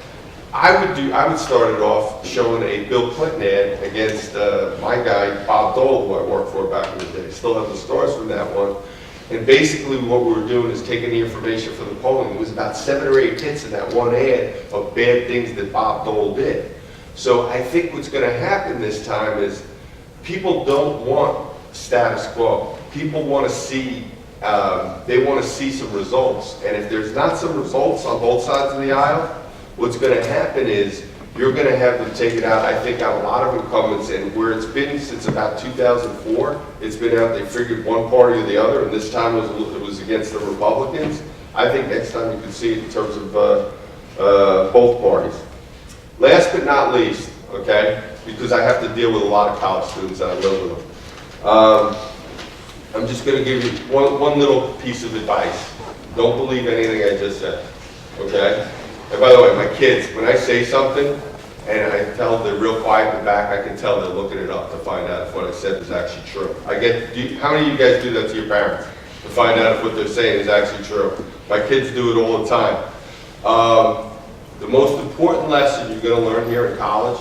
Speaker 5: I would start it off showing a Bill Clinton ad against my guy, Bob Dole, who I worked for back in the day. Still have the stars from that one. And basically what we were doing is taking the information from the polling. It was about 7 or 8 hits in that one ad of bad things that Bob Dole did. So I think what's going to happen this time is people don't want status quo. People want to see, they want to see some results. And if there's not some results on both sides of the aisle, what's going to happen is you're going to have them take it out, I think, on a lot of incumbents. And where it's been since about 2004, it's been out, they figured one party or the other, and this time it was against the Republicans. I think next time you can see it in terms of both parties. Last but not least, okay, because I have to deal with a lot of college students and I live with them. I'm just going to give you one little piece of advice. Don't believe anything I just said, okay? And by the way, my kids, when I say something and I tell them they're real quiet in the back, I can tell they're looking it up to find out if what I said is actually true. How many of you guys do that to your parents to find out if what they're saying is actually true? My kids do it all the time. The most important lesson you're going to learn here in college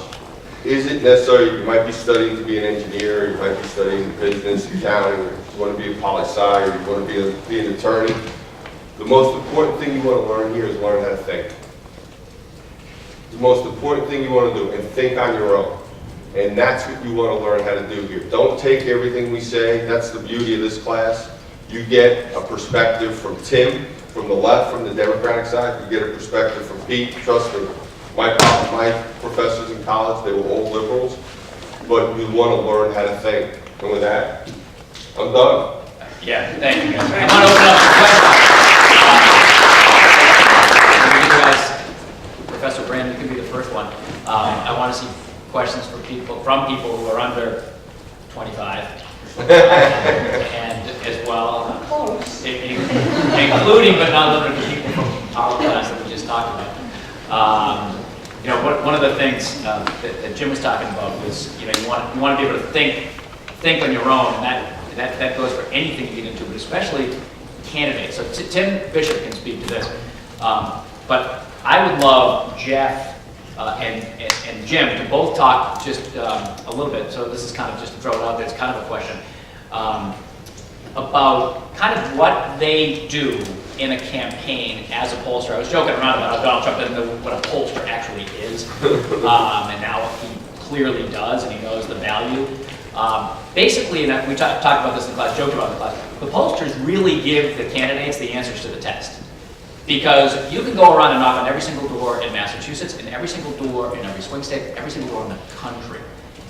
Speaker 5: isn't necessarily you might be studying to be an engineer, you might be studying business, accounting, or you want to be a poli-sci, or you want to be an attorney. The most important thing you want to learn here is learn how to think. The most important thing you want to do, and think on your own. And that's what you want to learn how to do here. Don't take everything we say. That's the beauty of this class. You get a perspective from Tim, from the left, from the Democratic side. You get a perspective from Pete. Trust me, my professors in college, they were all liberals. But you want to learn how to think. And with that, I'm done.
Speaker 4: Yeah, thank you guys. I want to open up the question. Professor Brandon could be the first one. I want to see questions from people who are under 25, and as well, including but not limited to people from our class that we just talked about. You know, one of the things that Jim was talking about was, you know, you want to be able to think on your own, and that goes for anything you get into, but especially candidates. So Tim Bishop can speak to this, but I would love Jeff and Jim to both talk just a little bit. So this is kind of just to throw it out there. It's kind of a question about kind of what they do in a campaign as a pollster. I was joking around about how Donald Trump doesn't know what a pollster actually is, and now he clearly does, and he knows the value. Basically, and we talked about this in class, joked about it in class, the pollsters really give the candidates the answers to the test. Because you can go around and knock on every single door in Massachusetts, and every single door in every swing state, every single door in the country.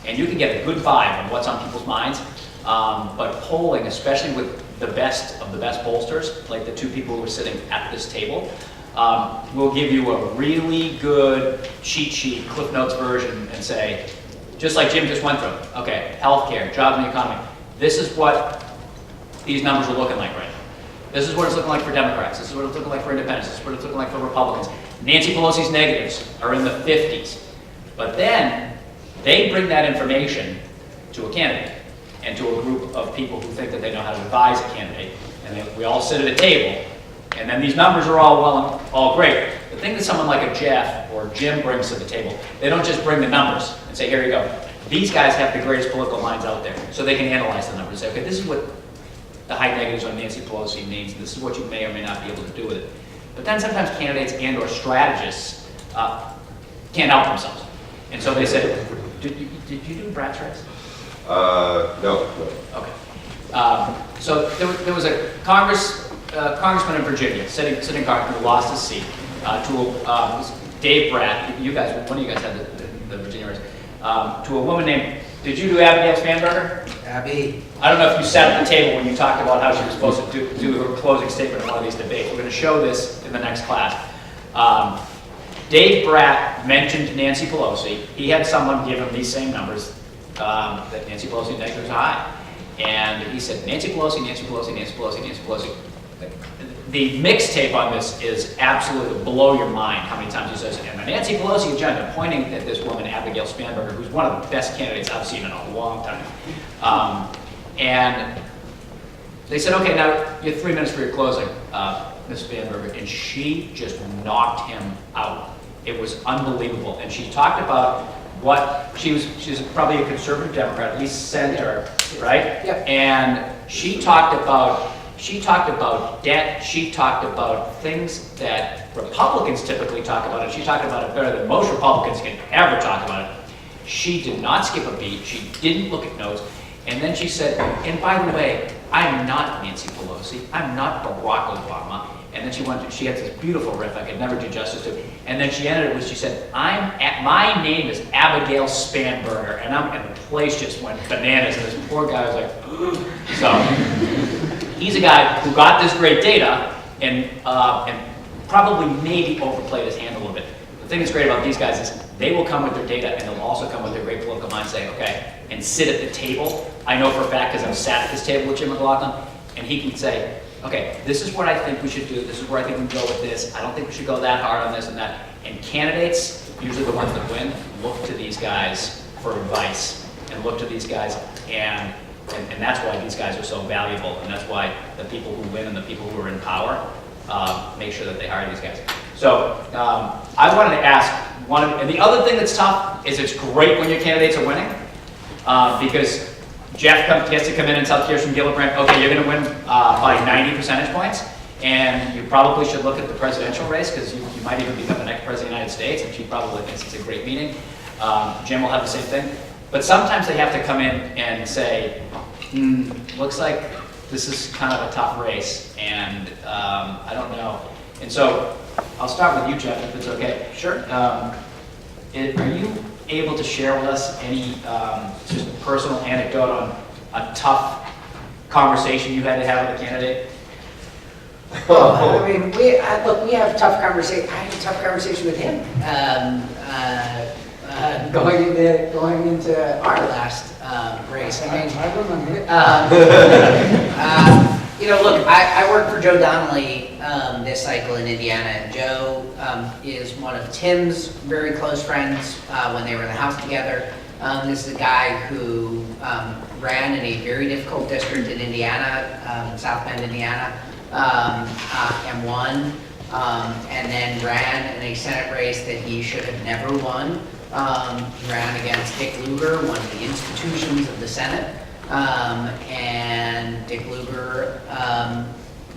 Speaker 4: And you can get a good vibe on what's on people's minds. But polling, especially with the best of the best pollsters, like the two people who are sitting at this table, will give you a really good cheat sheet, Cliff Notes version, and say, just like Jim just went through, okay, healthcare, jobs and the economy, this is what these numbers are looking like right now. This is what it's looking like for Democrats. This is what it's looking like for independents. This is what it's looking like for Republicans. Nancy Pelosi's negatives are in the 50s. But then they bring that information to a candidate and to a group of people who think that they know how to advise a candidate. And then we all sit at a table, and then these numbers are all great. The thing that someone like a Jeff or Jim brings to the table, they don't just bring the numbers and say, here you go. These guys have the greatest political minds out there, so they can analyze the numbers and say, okay, this is what the high negatives on Nancy Pelosi means. This is what you may or may not be able to do with it. But then sometimes candidates and or strategists can't help themselves. And so they said, did you do Bratz race?
Speaker 5: No.
Speaker 4: Okay. So there was a congressman in Virginia, sitting congressman who lost his seat to Dave Bratt. You guys, one of you guys had the Virginia race. To a woman named, did you do Abigail Spanberger?
Speaker 3: Abby.
Speaker 4: I don't know if you sat at the table when you talked about how she was supposed to do her closing statement in one of these debates. We're going to show this in the next class. Dave Bratt mentioned Nancy Pelosi. He had someone give him these same numbers that Nancy Pelosi negatives are high. And he said, Nancy Pelosi, Nancy Pelosi, Nancy Pelosi, Nancy Pelosi. The mixtape on this is absolutely blow your mind how many times he says, and the Nancy Pelosi agenda, pointing at this woman, Abigail Spanberger, who's one of the best candidates I've seen in a long time. And they said, okay, now you have 3 minutes for your closing, Ms. Spanberger, and she just knocked him out. It was unbelievable. And she talked about what she's probably a conservative Democrat, at least center, right?
Speaker 3: Yep.
Speaker 4: And she talked about debt, she talked about things that Republicans typically talk about, and she talked about it better than most Republicans can ever talk about it. She did not skip a beat, she didn't look at notes, and then she said, and by the way, I'm not Nancy Pelosi, I'm not Barack Obama, and then she had this beautiful riff I could never do justice to, and then she ended it with, she said, my name is Abigail Spanberger, and the place just went bananas, and this poor guy was like, so, he's a guy who got this great data and probably maybe overplayed his hand a little bit. The thing that's great about these guys is they will come with their data and they'll also come with their great political mind saying, okay, and sit at the table. I know for a fact because I've sat at this table with Jim McLaughlin, and he can say, okay, this is what I think we should do, this is where I think we can go with this, I don't think we should go that hard on this and that. And candidates, usually the ones that win, look to these guys for advice and look to these guys and that's why these guys are so valuable, and that's why the people who win and the people who are in power make sure that they hire these guys. So I wanted to ask and the other thing that's tough is it's great when your candidates are winning because Jeff gets to come in and tell Kirsten Gillibrand, okay, you're going to win by 90 percentage points, and you probably should look at the presidential race because you might even become the next president of the United States, and she probably thinks it's a great meeting. Jim will have the same thing. But sometimes they have to come in and say, looks like this is kind of a tough race, and I don't know. And so I'll start with you, Jeff, if it's okay.
Speaker 3: Sure.
Speaker 4: Are you able to share with us any just personal anecdote on a tough conversation you had to have with a candidate?
Speaker 3: Well, I mean, we have tough conversation. I had a tough conversation with him going into our last race. I mean,
Speaker 2: I remember it.
Speaker 3: Look, I worked for Joe Donnelly this cycle in Indiana, and Joe is one of Tim's very close friends when they were in the House together. This is a guy who ran in a very difficult district in Indiana, South Bend, Indiana, and won, and then ran in a Senate race that he should have never won. He ran against Dick Lugar, one of the institutions of the Senate, and Dick Lugar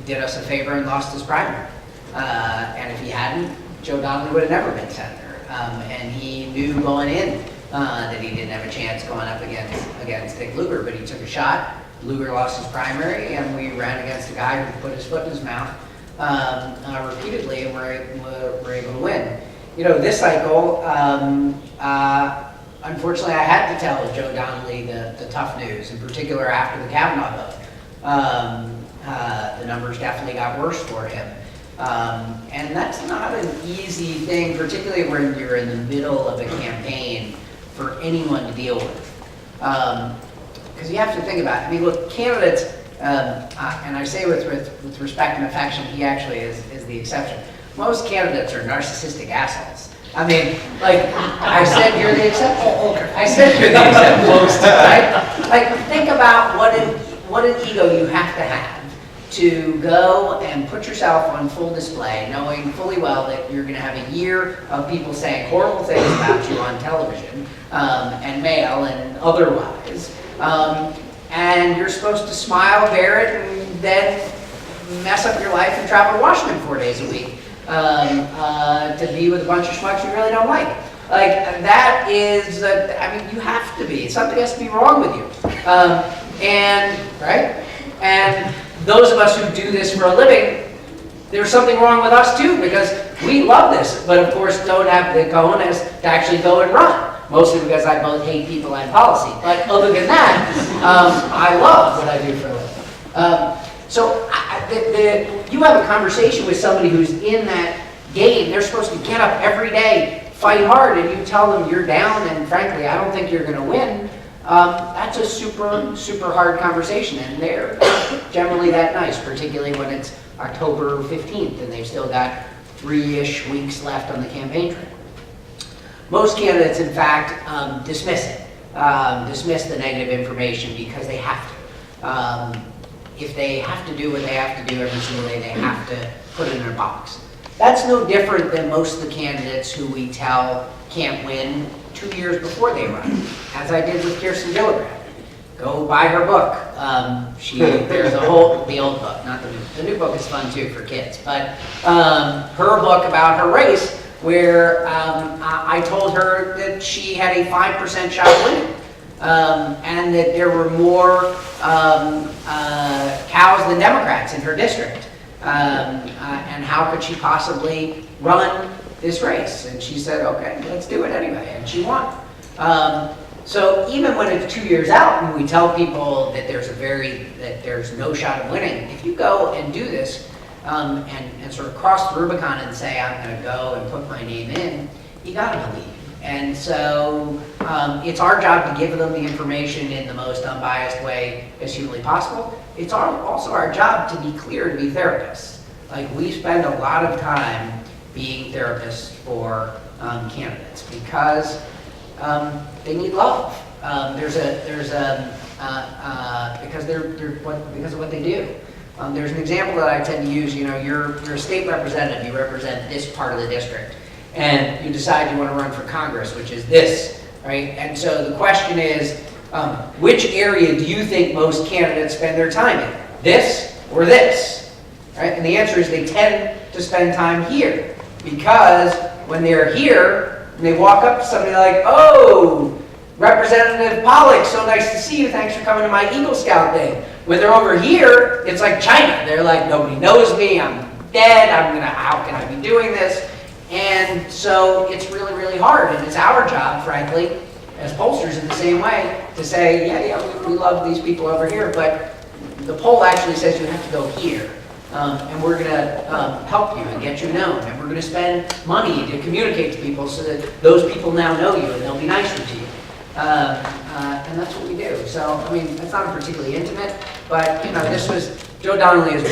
Speaker 3: did us a favor and lost his primary. And if he hadn't, Joe Donnelly would have never been senator. And he knew going in that he didn't have a chance going up against Dick Lugar, but he took a shot. Lugar lost his primary, and we ran against a guy who put his foot in his mouth repeatedly, and were able to win. This cycle, unfortunately, I had to tell Joe Donnelly the tough news, in particular after the Kavanaugh vote. The numbers definitely got worse for him. And that's not an easy thing, particularly when you're in the middle of a campaign, for anyone to deal with. Because you have to think about it. I mean, look, candidates, and I say with respect and affection, he actually is the exception. Most candidates are narcissistic assholes. I mean, like, I said you're the exception. I said you're the exception, most, right? Like, think about what an ego you have to have to go and put yourself on full display, knowing fully well that you're going to have a year of people saying horrible things about you on television and mail and otherwise. And you're supposed to smile, bear it, and then mess up your life and travel to Washington 4 days a week to be with a bunch of schmucks you really don't like. Like, that is, I mean, you have to be. Something has to be wrong with you. Right? And those of us who do this for a living, there's something wrong with us too, because we love this, but of course don't have the cojones to actually go and run. Mostly because I both hate people and policy. But other than that, I love what I do for a living. So you have a conversation with somebody who's in that game. They're supposed to get up every day, fight hard, and you tell them you're down, and frankly, I don't think you're going to win. That's a super, super hard conversation, and they're generally that nice, particularly when it's October 15th, and they've still got 3-ish weeks left on the campaign trail. Most candidates, in fact, dismiss it, dismiss the negative information because they have to. If they have to do what they have to do every single day, they have to put it in their box. That's no different than most of the candidates who we tell can't win 2 years before they run, as I did with Kirsten Gillibrand. Go buy her book. There's the old book, not the new. The new book is fun too for kids, but her book about her race, where I told her that she had a 5% shot of winning, and that there were more cows than Democrats in her district, and how could she possibly run this race? And she said, okay, let's do it anyway, and she won. So even when it's 2 years out and we tell people that there's no shot of winning, if you go and do this and sort of cross the Rubicon and say, I'm going to go and put my name in, you got to believe. And so it's our job to give them the information in the most unbiased way as humanly possible. It's also our job to be clear, to be therapists. Like, we spend a lot of time being therapists for candidates because they need love. Because of what they do. There's an example that I tend to use. You know, you're a state representative. You represent this part of the district, and you decide you want to run for Congress, which is this, right? And so the question is, which area do you think most candidates spend their time in? This or this, right? And the answer is they tend to spend time here, because when they're here and they walk up to somebody like, oh, Representative Pollock, so nice to see you. Thanks for coming to my Eagle Scout thing. When they're over here, it's like China. They're like, nobody knows me. I'm dead. How can I be doing this? And so it's really, really hard. And it's our job, frankly, as pollsters in the same way, to say, yeah, we love these people over here, but the poll actually says you have to go here. And we're going to help you and get you known. And we're going to spend money to communicate to people so that those people now know you and they'll be nicer to you. And that's what we do. So, I mean, it's not particularly intimate, but, you know, Joe Donnelly is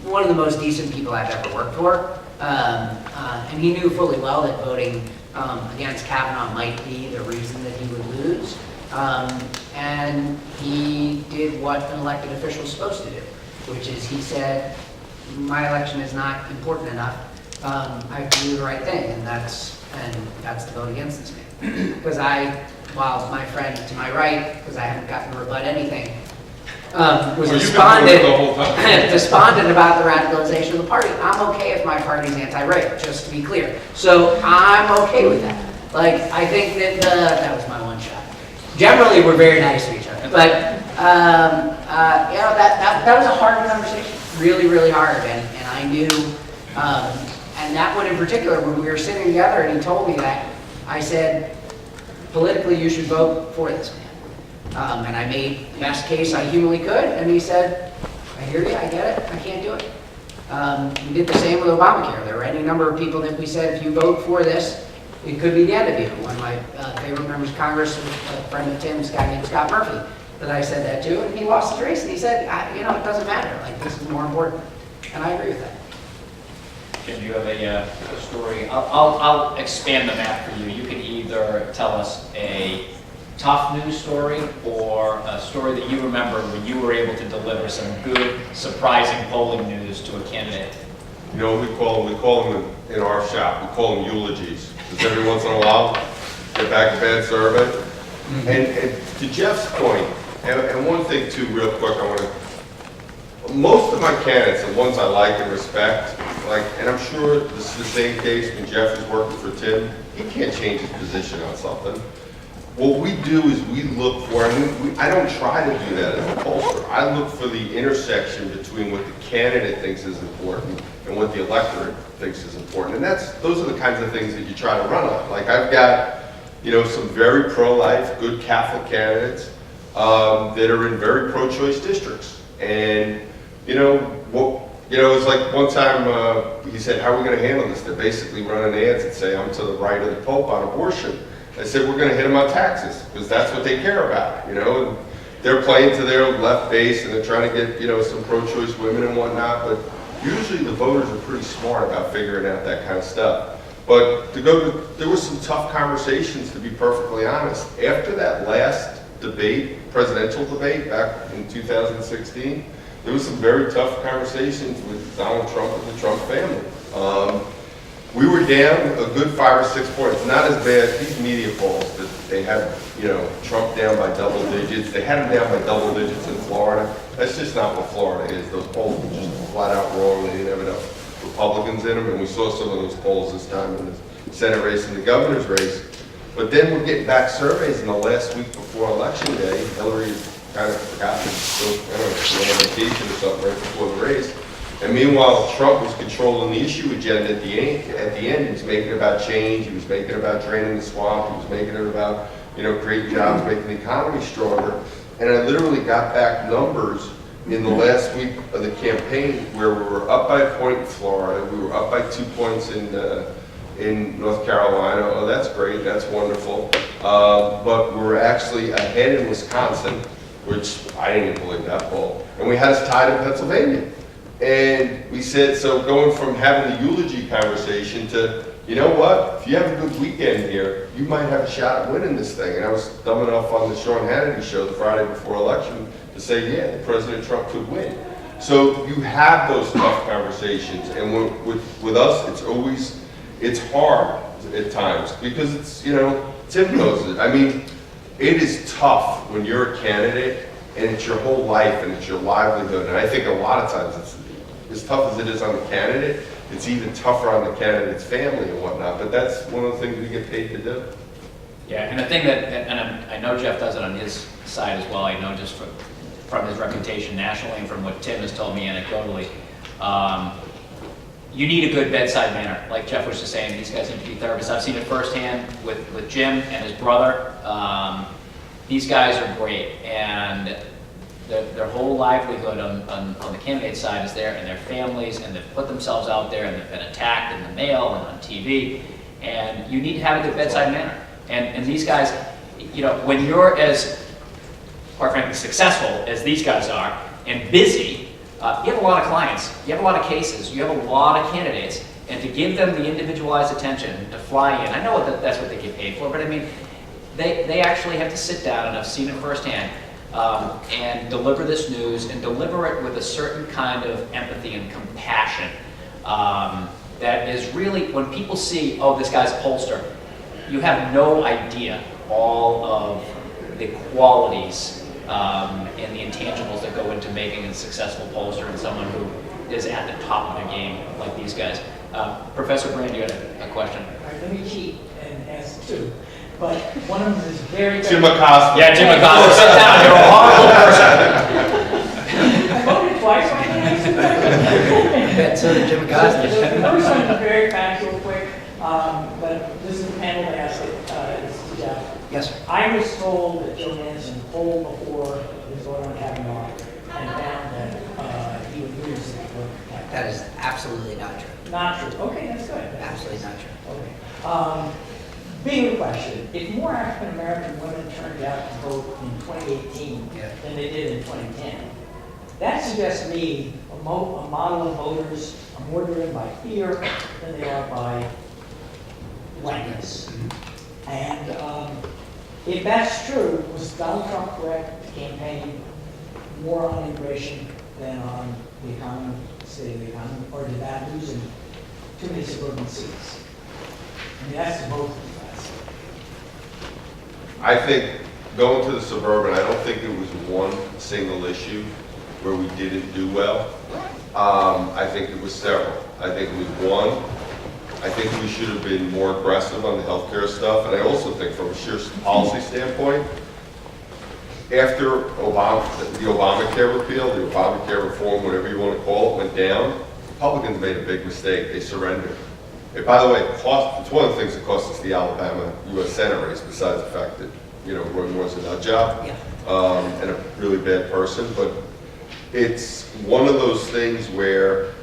Speaker 3: one of the most decent people I've ever worked for. And he knew fully well that voting against Kavanaugh might be the reason that he would lose. And he did what an elected official is supposed to do, which is he said, my election is not important enough. I have to do the right thing, and that's to vote against this man. Because while my friend to my right, because I haven't gotten to rebut anything, was despondent about the radicalization of the party. I'm okay if my party's anti-rape, just to be clear. So I'm okay with that. Like, I think that that was my one shot. Generally, we're very nice to each other, but you know, that was a hard conversation, really, really hard, and I knew, and that one in particular, when we were sitting together, and he told me that, I said, politically, you should vote for this man. And I made the best case I humanly could, and he said, I hear you, I get it, I can't do it. We did the same with Obamacare. There were any number of people that we said, if you vote for this, it could be the end of you. One of my favorite members of Congress, a friend of Tim's, a guy named Scott Murphy, that I said that to, and he lost his race, and he said, you know, it doesn't matter. Like, this is more important. And I agree with that.
Speaker 4: Jim, do you have a story? I'll expand the map for you. You can either tell us a tough news story or a story that you remember when you were able to deliver some good, surprising polling news to a candidate.
Speaker 5: You know, we call them in our shop, we call them eulogies. Because every once in a while, get back a bad survey. And to Jeff's point, and one thing too, real quick, most of my candidates, the ones I like and respect, and I'm sure this is the same case when Jeff is working for Tim, he can't change his position on something. What we do is we look for, and I don't try to do that as a pollster. I look for the intersection between what the candidate thinks is important and what the electorate thinks is important. And those are the kinds of things that you try to run on. Like I've got, you know, some very pro-life, good Catholic candidates that are in very pro-choice districts. And, you know, it's like one time he said, how are we going to handle this? They're basically running ads that say, I'm to the right of the Pope on abortion. I said, we're going to hit them on taxes, because that's what they care about, you know. And they're playing to their left base, and they're trying to get, you know, some pro-choice women and whatnot. But usually the voters are pretty smart about figuring out that kind of stuff. But there were some tough conversations, to be perfectly honest. After that last debate, presidential debate back in 2016, there was some very tough conversations with Donald Trump and the Trump family. We were down a good 5 or 6 points, not as bad. These media polls that they had, you know, Trump down by double digits. They had him down by double digits in Florida. That's just not what Florida is. Those polls were just flat out wrong. They didn't have enough Republicans in them, and we saw some of those polls this time in the Senate race and the governor's race. But then we're getting back surveys in the last week before Election Day. Hillary kind of forgot to go, I don't know, she went on vacation or something right before the race. And meanwhile, Trump was controlling the issue agenda at the end. He was making it about change. He was making it about draining the swamp. He was making it about, you know, creating jobs, making the economy stronger. And I literally got back numbers in the last week of the campaign where we were up by a point in Florida. We were up by 2 points in North Carolina. Oh, that's great. That's wonderful. But we were actually ahead in Wisconsin, which I didn't even believe that poll. And we had us tied in Pennsylvania. And we said, so going from having the eulogy conversation to, you know what, if you have a good weekend here, you might have a shot at winning this thing. And I was dumb enough on the Sean Hannity show the Friday before election to say, yeah, President Trump could win. So you have those tough conversations. And with us, it's hard at times because it's, you know, Tim knows it. I mean, it is tough when you're a candidate and it's your whole life and it's your livelihood. And I think a lot of times it's as tough as it is on the candidate, it's even tougher on the candidate's family and whatnot, but that's one of the things we get paid to do.
Speaker 4: Yeah, and the thing that, and I know Jeff does it on his side as well, I know just from his reputation nationally and from what Tim has told me anecdotally, you need a good bedside manner. Like Jeff was just saying, these guys need to be therapists. I've seen it firsthand with Jim and his brother. These guys are great, and their whole livelihood on the candidate side is there, and their families, and they've put themselves out there, and they've been attacked in the mail and on TV, and you need to have a good bedside manner. And these guys, you know, when you're as, quite frankly, successful as these guys are, and busy, you have a lot of clients, you have a lot of cases, you have a lot of candidates, and to give them the individualized attention to fly in, I know that's what they get paid for, but I mean, they actually have to sit down, and I've seen it firsthand, and deliver this news and deliver it with a certain kind of empathy and compassion that is really, when people see, oh, this guy's a pollster, you have no idea all of the qualities and the intangibles that go into making a successful pollster and someone who is at the top of their game like these guys. Professor Brand, you had a question?
Speaker 6: All right, let me cheat and ask two. But one of them is very,
Speaker 5: Jim Acosta.
Speaker 4: Yeah, Jim Acosta, sit down, you're a horrible person.
Speaker 6: I voted twice, so I can't answer that.
Speaker 3: So did Jim Acosta.
Speaker 6: The first one is very factual, quick, but this is the panel that asked it, it's to Jeff.
Speaker 3: Yes, sir.
Speaker 6: I was told that Joe Manchin polled before his vote on Kavanaugh and found that he would lose the vote for Kavanaugh.
Speaker 3: That is absolutely not true.
Speaker 6: Not true. Okay, that's good.
Speaker 3: Absolutely not true.
Speaker 6: Okay. Bigger question. If more African American women turned out to vote in 2018 than they did in 2010, that suggests to me a model of voters are more driven by fear than they are by whiteness. And if that's true, was Donald Trump correct to campaign more on immigration than on the economy, state of the economy, or did that lose him too many suburban seats? I mean, that's the vote for the class.
Speaker 5: I think going to the suburban, I don't think there was one single issue where we didn't do well. I think it was several. I think it was one. I think we should have been more aggressive on the healthcare stuff, and I also think from a sheer policy standpoint, after the Obamacare repeal, the Obamacare reform, whatever you want to call it, went down, Republicans made a big mistake. They surrendered. And by the way, it's one of the things that cost us the Alabama U.S. Senate race, besides the fact that, Roy Moore's a nut job and a really bad person. But it's one of those things where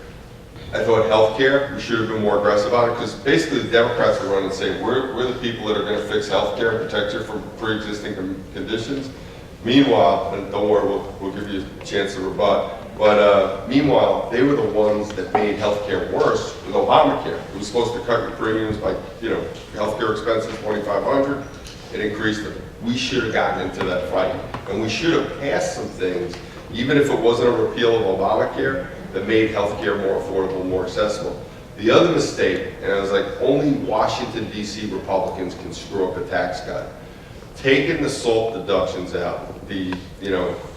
Speaker 5: I thought healthcare, we should have been more aggressive on it, because basically the Democrats are running and saying, we're the people that are going to fix healthcare and protect you from pre-existing conditions. Meanwhile, and don't worry, we'll give you a chance to rebut, but meanwhile, they were the ones that made healthcare worse with Obamacare. It was supposed to cut your premiums by, healthcare expenses, $2,500. It increased them. We should have gotten into that fight, and we should have passed some things, even if it wasn't a repeal of Obamacare, that made healthcare more affordable, more accessible. The other mistake, and I was like, only Washington, D.C. Republicans can screw up a tax cut. Taking the SALT deductions out, the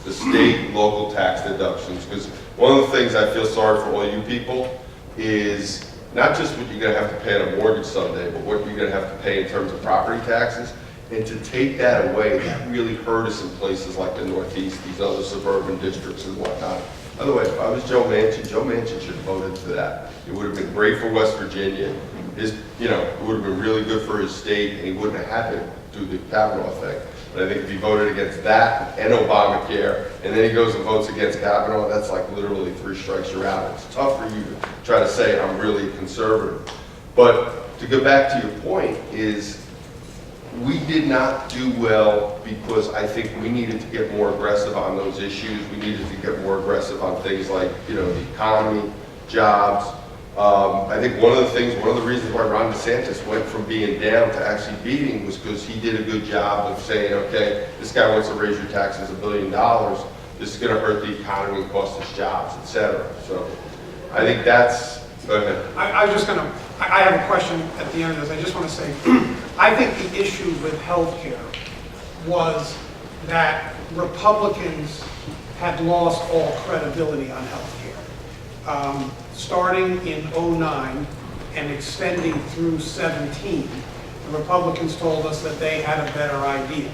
Speaker 5: state, local tax deductions, because one of the things I feel sorry for all you people is not just what you're going to have to pay on a mortgage someday, but what you're going to have to pay in terms of property taxes. And to take that away, that really hurt us in places like the Northeast, these other suburban districts and whatnot. By the way, if I was Joe Manchin should have voted for that. It would have been great for West Virginia. It would have been really good for his state, and he wouldn't have had to do the Kavanaugh thing. But I think if he voted against that and Obamacare, and then he goes and votes against Kavanaugh, that's like literally 3 strikes you're out. It's tough for you to try to say I'm really conservative. But to go back to your point is, we did not do well because I think we needed to get more aggressive on those issues. We needed to get more aggressive on things like, the economy, jobs. I think one of the reasons why Ron DeSantis went from being down to actually beating was because he did a good job of saying, okay, this guy wants to raise your taxes $1 billion. This is going to hurt the economy and cost us jobs, etc. So I think that's, go ahead.
Speaker 2: I have a question at the end of this. I just want to say, I think the issue with healthcare was that Republicans had lost all credibility on healthcare. Starting in 2009 and extending through 2017, the Republicans told us that they had a better idea.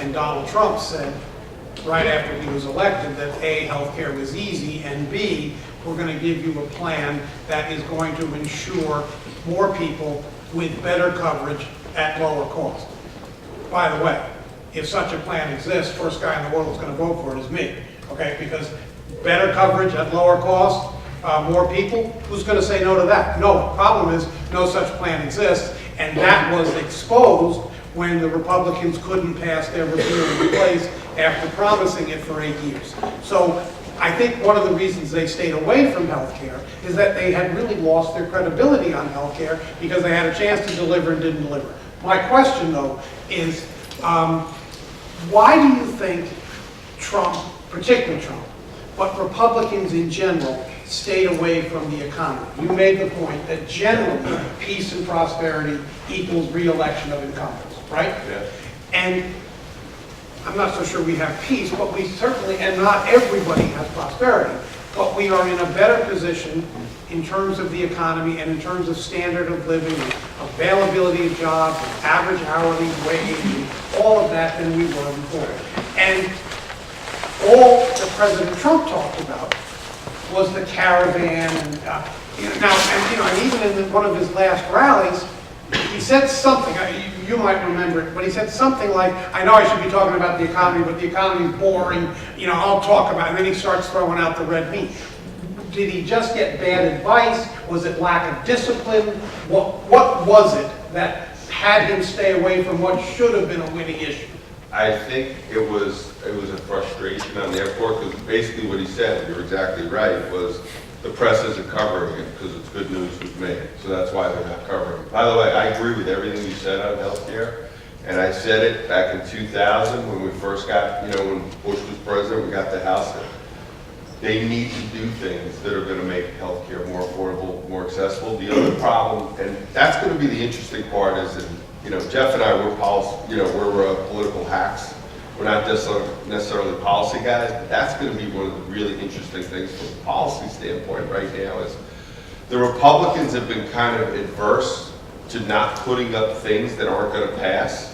Speaker 2: And Donald Trump said, right after he was elected, that A, healthcare was easy, and B, we're going to give you a plan that is going to ensure more people with better coverage at lower cost. By the way, if such a plan exists, first guy in the world that's going to vote for it is me, okay? Because better coverage at lower cost, more people, who's going to say no to that? No. The problem is no such plan exists, and that was exposed when the Republicans couldn't pass their repeal and replace after promising it for 8 years. So I think one of the reasons they stayed away from healthcare is that they had really lost their credibility on healthcare because they had a chance to deliver and didn't deliver. My question, though, is why do you think Trump, particularly Trump, but Republicans in general, stayed away from the economy? You made the point that generally peace and prosperity equals re-election of incumbents, right?
Speaker 5: Yeah.
Speaker 2: And I'm not so sure we have peace, but we certainly, and not everybody has prosperity, but we are in a better position in terms of the economy and in terms of standard of living, and availability of jobs, and average hourly wage, and all of that than we were before. And all that President Trump talked about was the caravan, and and even in one of his last rallies, he said something, you might remember it, but he said something like, I know I should be talking about the economy, but the economy's boring, I'll talk about it. And then he starts throwing out the red meat. Did he just get bad advice? Was it lack of discipline? What was it that had him stay away from what should have been a winning issue?
Speaker 5: I think it was a frustration on their part, because basically what he said, you're exactly right, was the press isn't covering it because it's good news was made. So that's why they're not covering it. By the way, I agree with everything you said on healthcare. And I said it back in 2000 when we first got, when Bush was president, we got the House. They need to do things that are going to make healthcare more affordable, more accessible. The other problem, and that's going to be the interesting part, is that, Jeff and I, we're political hacks. We're not necessarily policy guys, but that's going to be one of the really interesting things from a policy standpoint right now is the Republicans have been kind of adverse to not putting up things that aren't going to pass.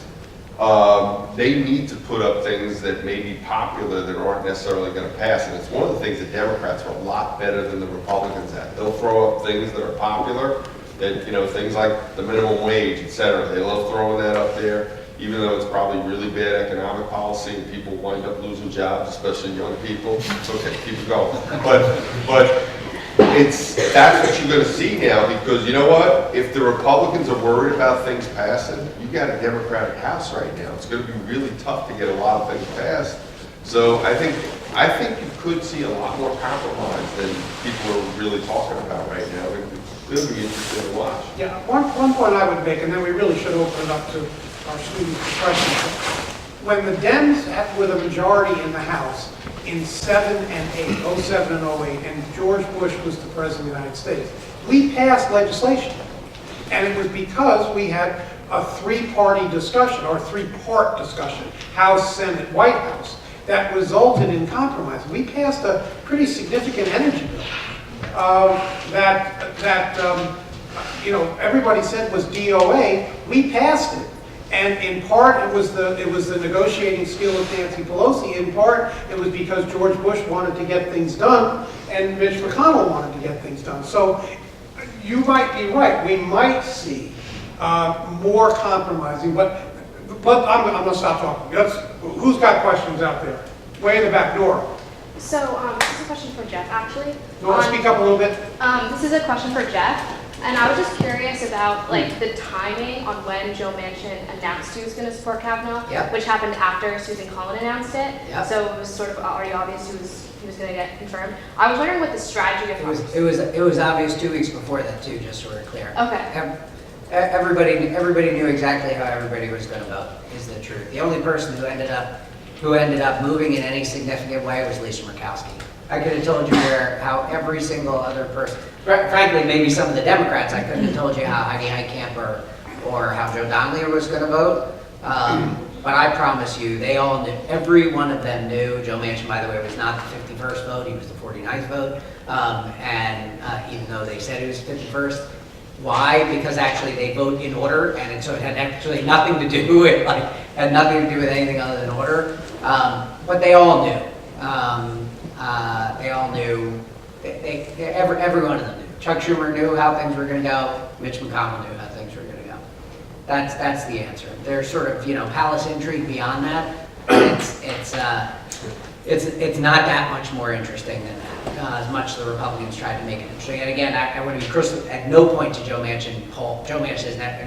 Speaker 5: They need to put up things that may be popular that aren't necessarily going to pass. And it's one of the things that Democrats are a lot better than the Republicans at. They'll throw up things that are popular, that, things like the minimum wage, et cetera. They love throwing that up there, even though it's probably really bad economic policy and people wind up losing jobs, especially young people. Okay, keep it going. But that's what you're going to see now, because you know what? If the Republicans are worried about things passing, you got a Democratic House right now. It's going to be really tough to get a lot of things passed. So I think you could see a lot more compromise than people are really talking about right now. It's going to be interesting to watch.
Speaker 2: Yeah, one point I would make, and then we really should open it up to our students for questions. When the Dems were the majority in the House in 7 and 8, 07 and 08, and George Bush was the President of the United States, we passed legislation. And it was because we had a three-party discussion, or three-part discussion, House, Senate, White House, that resulted in compromise. We passed a pretty significant energy bill everybody said was DOA. We passed it. And in part, it was the negotiating skill of Nancy Pelosi. In part, it was because George Bush wanted to get things done, and Mitch McConnell wanted to get things done. So you might be right. We might see more compromising, but I'm going to stop talking. Who's got questions out there? Way in the back door.
Speaker 7: So this is a question for Jeff, actually.
Speaker 2: You want to speak up a little bit?
Speaker 7: This is a question for Jeff. And I was just curious about the timing on when Joe Manchin announced he was going to support Kavanaugh,
Speaker 3: Yep.
Speaker 7: which happened after Susan Collins announced it.
Speaker 3: Yep.
Speaker 7: So it was sort of already obvious he was going to get confirmed. I was wondering what the strategy of
Speaker 3: It was obvious 2 weeks before that too, just so we're clear.
Speaker 7: Okay.
Speaker 3: Everybody knew exactly how everybody was going to vote. Is the truth. The only person who ended up moving in any significant way was Lisa Murkowski. I could have told you how every single other person, frankly, maybe some of the Democrats, I couldn't have told you how Heidi Heitkamp or how Joe Donnelly was going to vote. But I promise you, they all knew, every one of them knew. Joe Manchin, by the way, was not the 51st vote, he was the 49th vote. Even though they said it was 51st. Why? Because actually they vote in order, and so it had actually nothing to do with, had nothing to do with anything other than order. But they all knew. They all knew, every one of them knew. Chuck Schumer knew how things were going to go. Mitch McConnell knew how things were going to go. That's the answer. There's sort of, palace intrigue beyond that. It's not that much more interesting than that, as much as the Republicans tried to make it interesting. And again, I want to be crystal, at no point to Joe Manchin poll. Joe Manchin is not,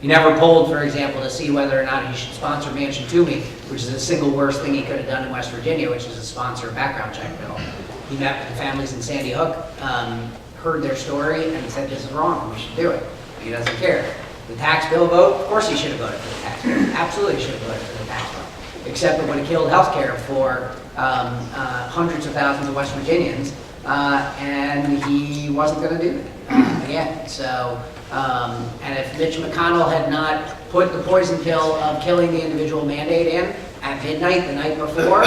Speaker 3: he never polled, for example, to see whether or not he should sponsor Manchin to me, which is the single worst thing he could have done in West Virginia, which is to sponsor a background check bill. He met with the families in Sandy Hook, heard their story, and said, this is wrong, we should do it. He doesn't care. The tax bill vote, of course he should have voted for the tax bill. Absolutely should have voted for the tax bill. Except it would have killed health care for hundreds of thousands of West Virginians, and he wasn't going to do that again. So, and if Mitch McConnell had not put the poison pill of killing the individual mandate in at midnight the night before,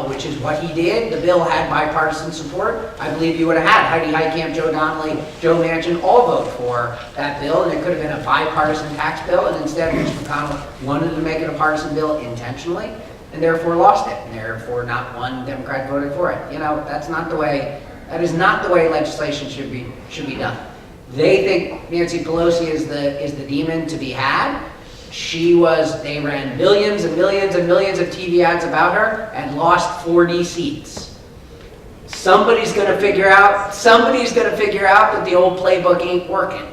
Speaker 3: which is what he did, the bill had bipartisan support. I believe you would have had Heidi Heitkamp, Joe Donnelly, Joe Manchin all vote for that bill, and it could have been a bipartisan tax bill, and instead Mitch McConnell wanted to make it a partisan bill intentionally, and therefore lost it, and therefore not one Democrat voted for it. That is not the way legislation should be done. They think Nancy Pelosi is the demon to be had. They ran millions and millions and millions of TV ads about her and lost 40 seats. somebody's gonna figure out that the old playbook ain't working.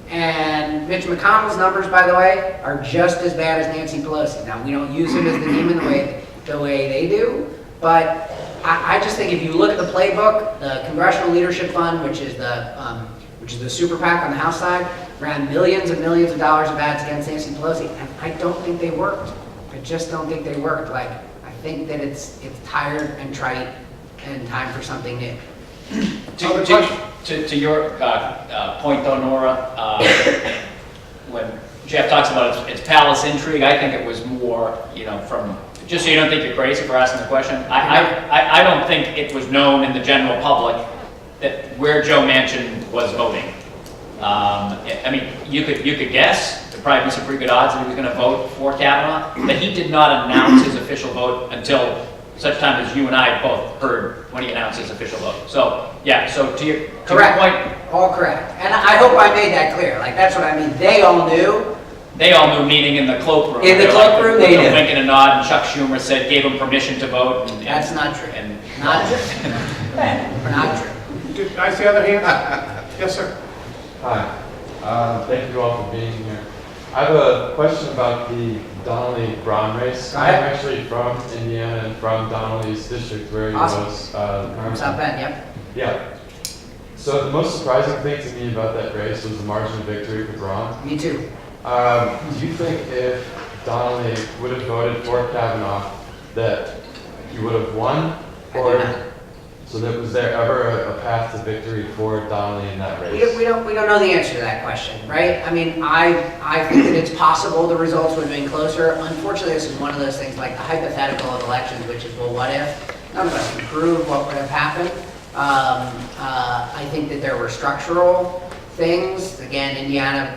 Speaker 3: And Mitch McConnell's numbers, by the way, are just as bad as Nancy Pelosi. Now, we don't use him as the demon the way they do, but I just think if you look at the playbook, the Congressional Leadership Fund, which is the super PAC on the House side, ran millions and millions of dollars of ads against Nancy Pelosi, and I don't think they worked. I just don't think they worked. Like, I think that it's tired and trite and time for something new.
Speaker 4: To your point though, Nora, when Jeff talks about its palace intrigue, I think it was more, from, just so you don't think you're crazy for asking the question, I don't think it was known in the general public that where Joe Manchin was voting. I mean, you could guess, there'd probably be some pretty good odds that he was going to vote for Kavanaugh, but he did not announce his official vote until such time as you and I both heard when he announced his official vote. So, yeah, so to your point.
Speaker 3: All correct. And I hope I made that clear. Like, that's what I mean. They all knew.
Speaker 4: They all knew, meaning in the cloakroom.
Speaker 3: In the cloakroom, they knew.
Speaker 4: Wink and a nod, and Chuck Schumer gave him permission to vote.
Speaker 3: That's not true. Not true. Not true.
Speaker 2: Did I see other hands? Yes, sir.
Speaker 8: Hi. Thank you all for being here. I have a question about the Donnelly Brown race.
Speaker 3: Go ahead.
Speaker 8: I'm actually from Indiana and from Donnelly's district where he
Speaker 3: Awesome.
Speaker 8: was.
Speaker 3: From South Bend, yep.
Speaker 8: Yeah. So the most surprising thing to me about that race was the margin of victory for Braun.
Speaker 3: Me too.
Speaker 8: Do you think if Donnelly would have voted for Kavanaugh that he would have won?
Speaker 3: I do not.
Speaker 8: So was there ever a path to victory for Donnelly in that race?
Speaker 3: We don't know the answer to that question, right? I mean, I think that it's possible the results would have been closer. Unfortunately, this is one of those things like the hypothetical of elections, which is, well, what if? None of us can prove what would have happened. I think that there were structural things. Again, Indiana,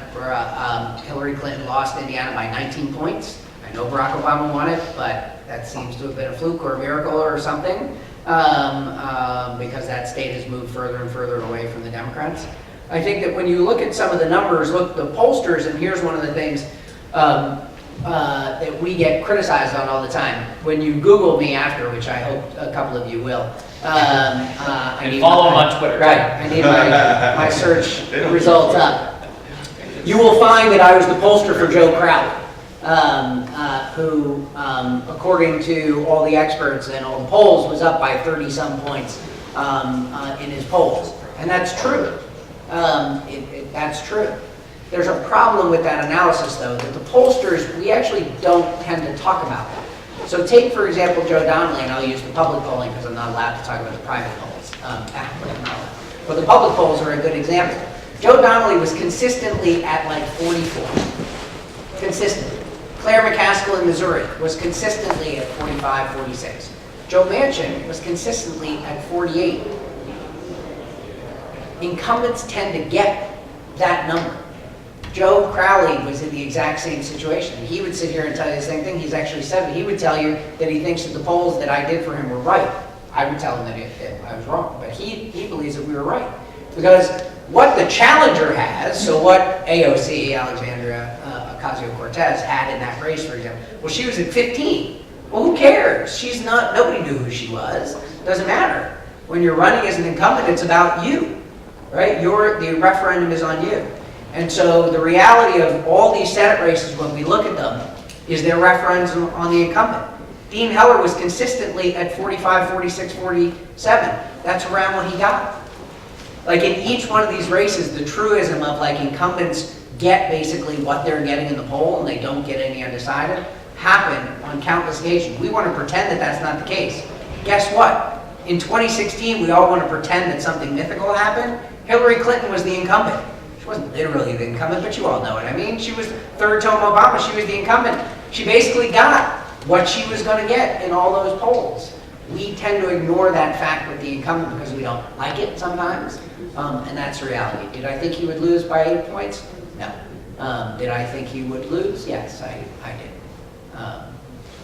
Speaker 3: Hillary Clinton lost Indiana by 19 points. I know Barack Obama won it, but that seems to have been a fluke or a miracle or something. Because that state has moved further and further away from the Democrats. I think that when you look at some of the numbers, look, the pollsters, and here's one of the things that we get criticized on all the time. When you Google me after, which I hope a couple of you will.
Speaker 4: And follow him on Twitter.
Speaker 3: Right, I need my search results up. You will find that I was the pollster for Joe Crowley. Who, according to all the experts and all the polls, was up by 30-some points in his polls. And that's true. That's true. There's a problem with that analysis, though, that the pollsters, we actually don't tend to talk about that. So take, for example, Joe Donnelly, and I'll use the public polling because I'm not allowed to talk about the private polls. But the public polls are a good example. Joe Donnelly was consistently at like 44. Consistently. Claire McCaskill in Missouri was consistently at 45, 46. Joe Manchin was consistently at 48. Incumbents tend to get that number. Joe Crowley was in the exact same situation. He would sit here and tell you the same thing. He's actually said it. He would tell you that he thinks that the polls that I did for him were right. I would tell him that I was wrong, but he believes that we were right. Because what the challenger has, so what AOC, Alexandria Ocasio-Cortez, had in that race, for example, well, she was at 15. Well, who cares? She's not, nobody knew who she was. Doesn't matter. When you're running as an incumbent, it's about you, right? The referendum is on you. And so the reality of all these Senate races, when we look at them, is their referendum on the incumbent. Dean Heller was consistently at 45, 46, 47. That's around what he got. Like in each one of these races, the truism of like incumbents get basically what they're getting in the poll and they don't get any undecided happened on countless occasions. We want to pretend that that's not the case. Guess what? In 2016, we all want to pretend that something mythical happened. Hillary Clinton was the incumbent. She wasn't literally the incumbent, but you all know what I mean. She was third to Obama. She was the incumbent. She basically got what she was going to get in all those polls. We tend to ignore that fact with the incumbent because we don't like it sometimes, and that's the reality. Did I think he would lose by 8 points? No. Did I think he would lose? Yes, I did.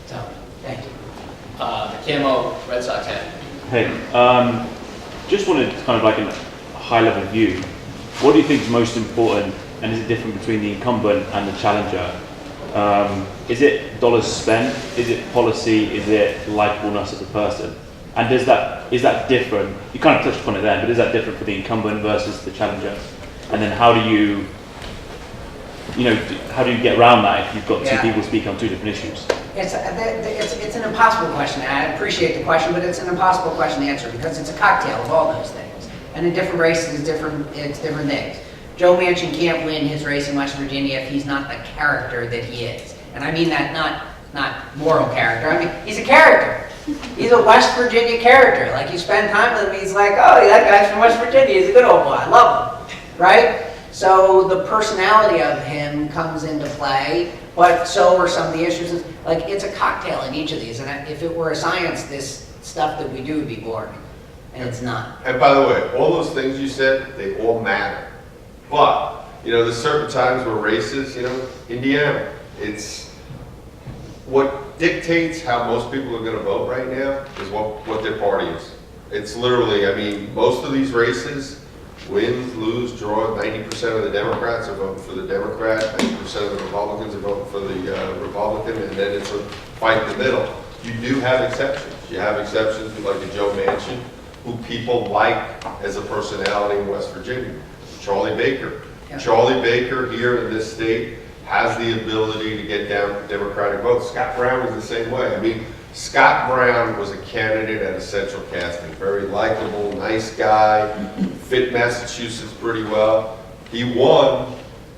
Speaker 3: So, thank you.
Speaker 4: The Camo Red Sox hat.
Speaker 9: Hey, just wanted kind of like a high-level view. What do you think is most important, and is it different between the incumbent and the challenger? Is it dollars spent? Is it policy? Is it likableness of the person? And is that different? You kind of touched upon it then, but is that different for the incumbent versus the challenger? And then how do you get around that if you've got two people speaking on two different issues?
Speaker 3: It's an impossible question. And I appreciate the question, but it's an impossible question to answer because it's a cocktail of all those things. And in different races, it's different things. Joe Manchin can't win his race in West Virginia if he's not the character that he is. And I mean that not moral character. I mean, he's a character. He's a West Virginia character. Like, you spend time with him, he's like, oh, that guy's from West Virginia. He's a good old boy. I love him. Right? So the personality of him comes into play, but so are some of the issues. Like, it's a cocktail in each of these. And if it were a science, this stuff that we do would be boring. And it's not.
Speaker 5: And by the way, all those things you said, they all matter. But, there's certain times where races, Indiana, it's what dictates how most people are going to vote right now is what their party is. It's literally, most of these races, win, lose, draw, 90% of the Democrats are voting for the Democrat, 90% of the Republicans are voting for the Republican, and then it's a fight in the middle. You do have exceptions. You have exceptions like a Joe Manchin, who people like as a personality in West Virginia. Charlie Baker.
Speaker 3: Yeah.
Speaker 5: Charlie Baker here in this state has the ability to get down Democratic votes. Scott Brown was the same way. Scott Brown was a candidate at a central casting. Very likable, nice guy, fit Massachusetts pretty well. He won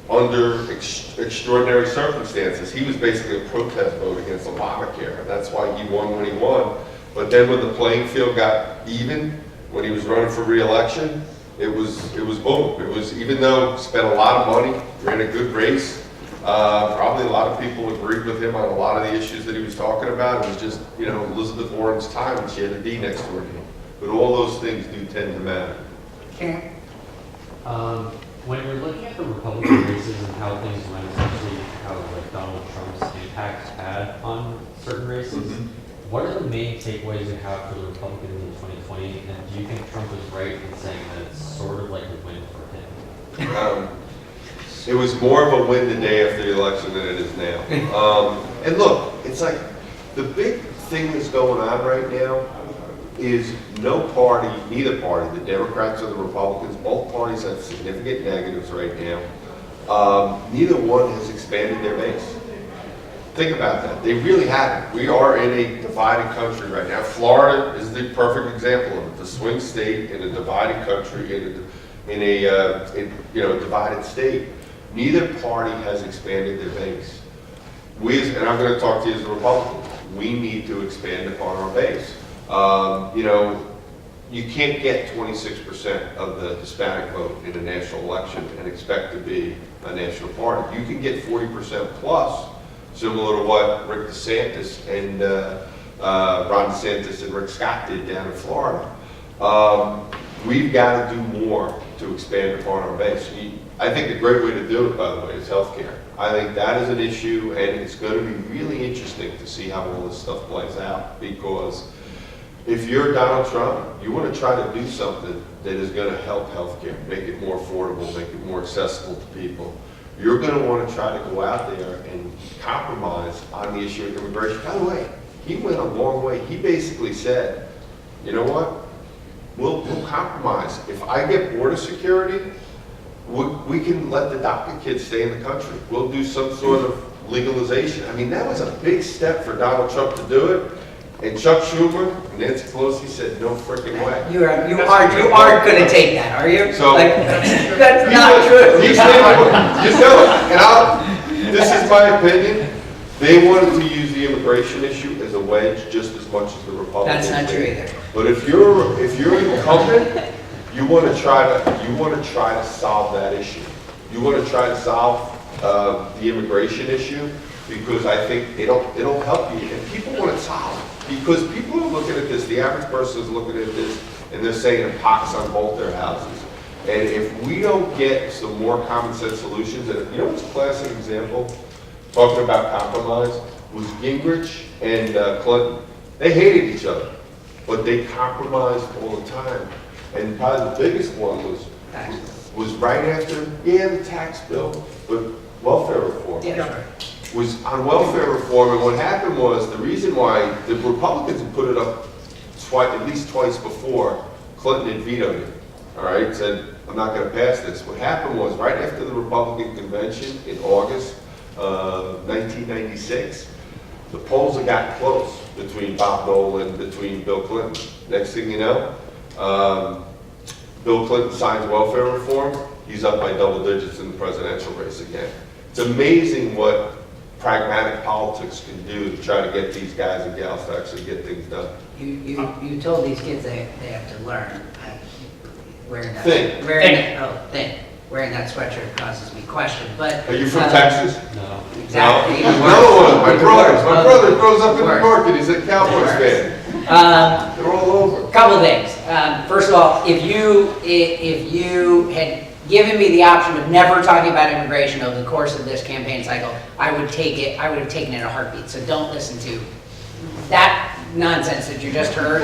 Speaker 5: under extraordinary circumstances. He was basically a protest vote against Obamacare, and that's why he won when he won. But then when the playing field got even, when he was running for re-election, it was boom. It was, even though he spent a lot of money, ran a good race, probably a lot of people agreed with him on a lot of the issues that he was talking about. It was just, Elizabeth Warren's time, and she had a D next to her name. But all those things do tend to matter.
Speaker 3: Okay.
Speaker 8: When you're looking at the Republican races and how things went, essentially how Donald Trump's impact had on certain races, what are the main takeaways you have for the Republicans in 2020? And do you think Trump was right in saying that it's sort of like a win for him?
Speaker 5: It was more of a win the day after the election than it is now. And look, it's like the big thing that's going on right now is no party, neither party, the Democrats or the Republicans, both parties have significant negatives right now. Neither one has expanded their base. Think about that. They really haven't. We are in a divided country right now. Florida is the perfect example of it. The swing state in a divided country, in a divided state. Neither party has expanded their base. And I'm going to talk to you as a Republican, we need to expand upon our base. You can't get 26% of the Hispanic vote in a national election and expect to be a national party. You can get 40% plus, similar to what Rick DeSantis and Ron DeSantis and Rick Scott did down in Florida. We've got to do more to expand upon our base. I think a great way to do it, by the way, is healthcare. I think that is an issue, and it's going to be really interesting to see how all this stuff plays out, because if you're Donald Trump, you want to try to do something that is going to help healthcare, make it more affordable, make it more accessible to people. You're going to want to try to go out there and compromise on the issue of immigration. By the way, he went a long way. He basically said, you know what? We'll compromise. If I get border security, we can let the DACA kids stay in the country. We'll do some sort of legalization. That was a big step for Donald Trump to do it. And Chuck Schumer and Nancy Pelosi said, no freaking way.
Speaker 3: You aren't going to take that, are you?
Speaker 5: So,
Speaker 3: that's not true.
Speaker 5: You know it. This is my opinion. They wanted to use the immigration issue as a wedge just as much as the Republicans.
Speaker 3: That's not true either.
Speaker 5: But if you're incumbent, you want to try to solve that issue. You want to try to solve the immigration issue, because I think it'll help you. And people want to solve it, because people are looking at this. The average person is looking at this, and they're saying a pox on both their houses. And if we don't get some more common sense solutions, and what's a classic example, talking about compromise, was Gingrich and Clinton. They hated each other, but they compromised all the time. And probably the biggest one was right after, the tax bill, but welfare reform.
Speaker 3: Yeah.
Speaker 5: Was on welfare reform, and what happened was, the reason why the Republicans had put it up at least twice before, Clinton had vetoed it, all right, said, I'm not going to pass this. What happened was, right after the Republican convention in August of 1996, the polls had gotten close between Bob Dole and between Bill Clinton. Next thing you know, Bill Clinton signs welfare reform. He's up by double digits in the presidential race again. It's amazing what pragmatic politics can do to try to get these guys and gals to actually get things done.
Speaker 3: You told these kids they have to learn. Wearing that,
Speaker 5: Think.
Speaker 3: Wearing that sweatshirt causes me question, but.
Speaker 5: Are you from Texas?
Speaker 8: No.
Speaker 3: Exactly.
Speaker 5: No? Another one, my brother grows up in New York and he's a Cowboys fan. They're all over.
Speaker 3: Couple of things. First of all, if you had given me the option of never talking about immigration over the course of this campaign cycle, I would take it. I would have taken it in a heartbeat. So don't listen to that nonsense that you just heard.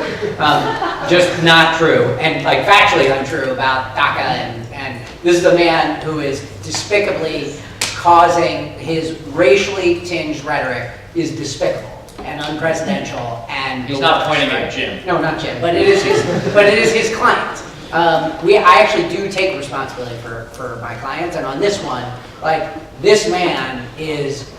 Speaker 3: Just not true, and like factually untrue about DACA. And this is a man who is despicably causing his racially tinged rhetoric is despicable and unpresidential, and
Speaker 4: He's not pointing at Jim.
Speaker 3: No, not Jim, but it is his client. I actually do take responsibility for my clients, and on this one, like, this man is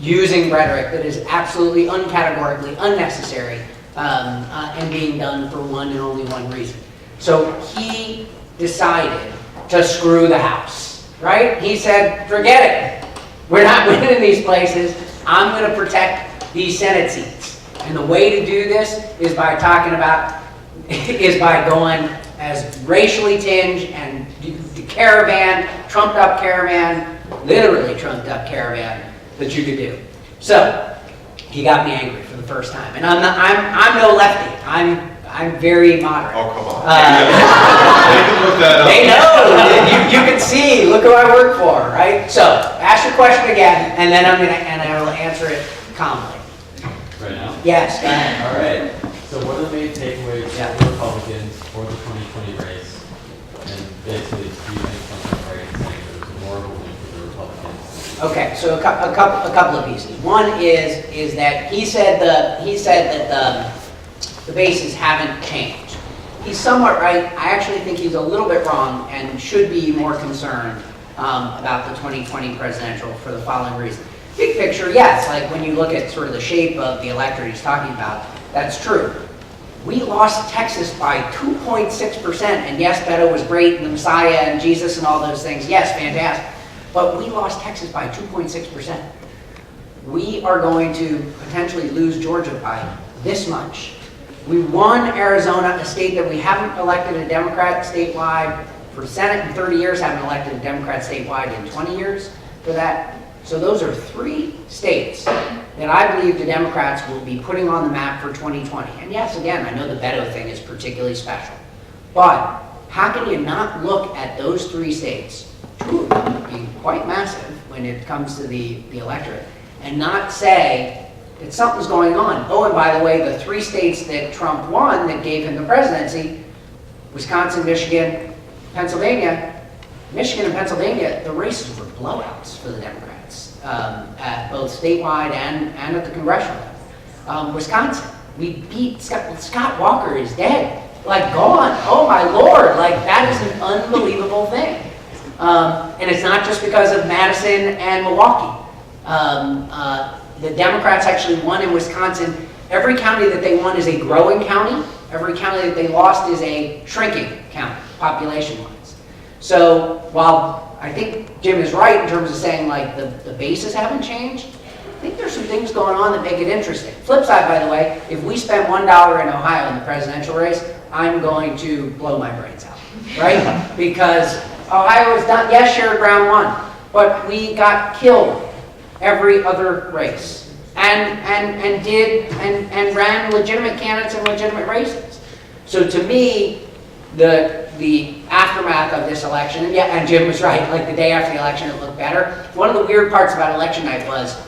Speaker 3: using rhetoric that is absolutely uncategorically unnecessary and being done for one and only one reason. So he decided to screw the House, right? He said, forget it. We're not winning these places. I'm going to protect these Senate seats. And the way to do this is by going as racially tinged and the caravan, trumped up caravan, literally trumped up caravan that you could do. So he got me angry for the first time, and I'm no lefty. I'm very moderate.
Speaker 5: Oh, come on. They can look that up.
Speaker 3: They know. You can see. Look who I work for, right? So ask your question again, and then I will answer it calmly.
Speaker 8: Right now?
Speaker 3: Yes. Go ahead.
Speaker 8: All right. So what are the main takeaways
Speaker 3: Yeah.
Speaker 8: for the Republicans for the 2020 race? And basically, do you think something right in saying there's more of a win for the Republicans?
Speaker 3: Okay, so a couple of pieces. One is that he said that the bases haven't changed. He's somewhat right. I actually think he's a little bit wrong and should be more concerned about the 2020 presidential for the following reason. Big picture, yes, like when you look at sort of the shape of the electorate he's talking about, that's true. We lost Texas by 2.6%, and yes, Beto was great, and the Messiah and Jesus and all those things. Yes, fantastic. But we lost Texas by 2.6%. We are going to potentially lose Georgia by this much. We won Arizona, a state that we haven't elected a Democrat statewide for Senate in 30 years, haven't elected a Democrat statewide in 20 years for that. So those are 3 states that I believe the Democrats will be putting on the map for 2020. And yes, again, I know the Beto thing is particularly special. But how can you not look at those 3 states, 2 of them being quite massive when it comes to the electorate, and not say that something's going on? Oh, and by the way, the 3 states that Trump won that gave him the presidency, Wisconsin, Michigan, Pennsylvania. Michigan and Pennsylvania, the races were blowouts for the Democrats. At both statewide and at the congressional level. Wisconsin, we beat Scott Walker is dead, like gone. Oh my Lord, like that is an unbelievable thing. And it's not just because of Madison and Milwaukee. The Democrats actually won in Wisconsin. Every county that they won is a growing county. Every county that they lost is a shrinking county, population-wise. So while I think Jim is right in terms of saying like the bases haven't changed, I think there's some things going on that make it interesting. Flip side, by the way, if we spent $1 in Ohio in the presidential race, I'm going to blow my brains out, right? Because Ohio was done, yes, shared ground one, but we got killed every other race and ran legitimate candidates in legitimate races. So to me, the aftermath of this election, and Jim was right, like the day after the election it looked better. One of the weird parts about election night was,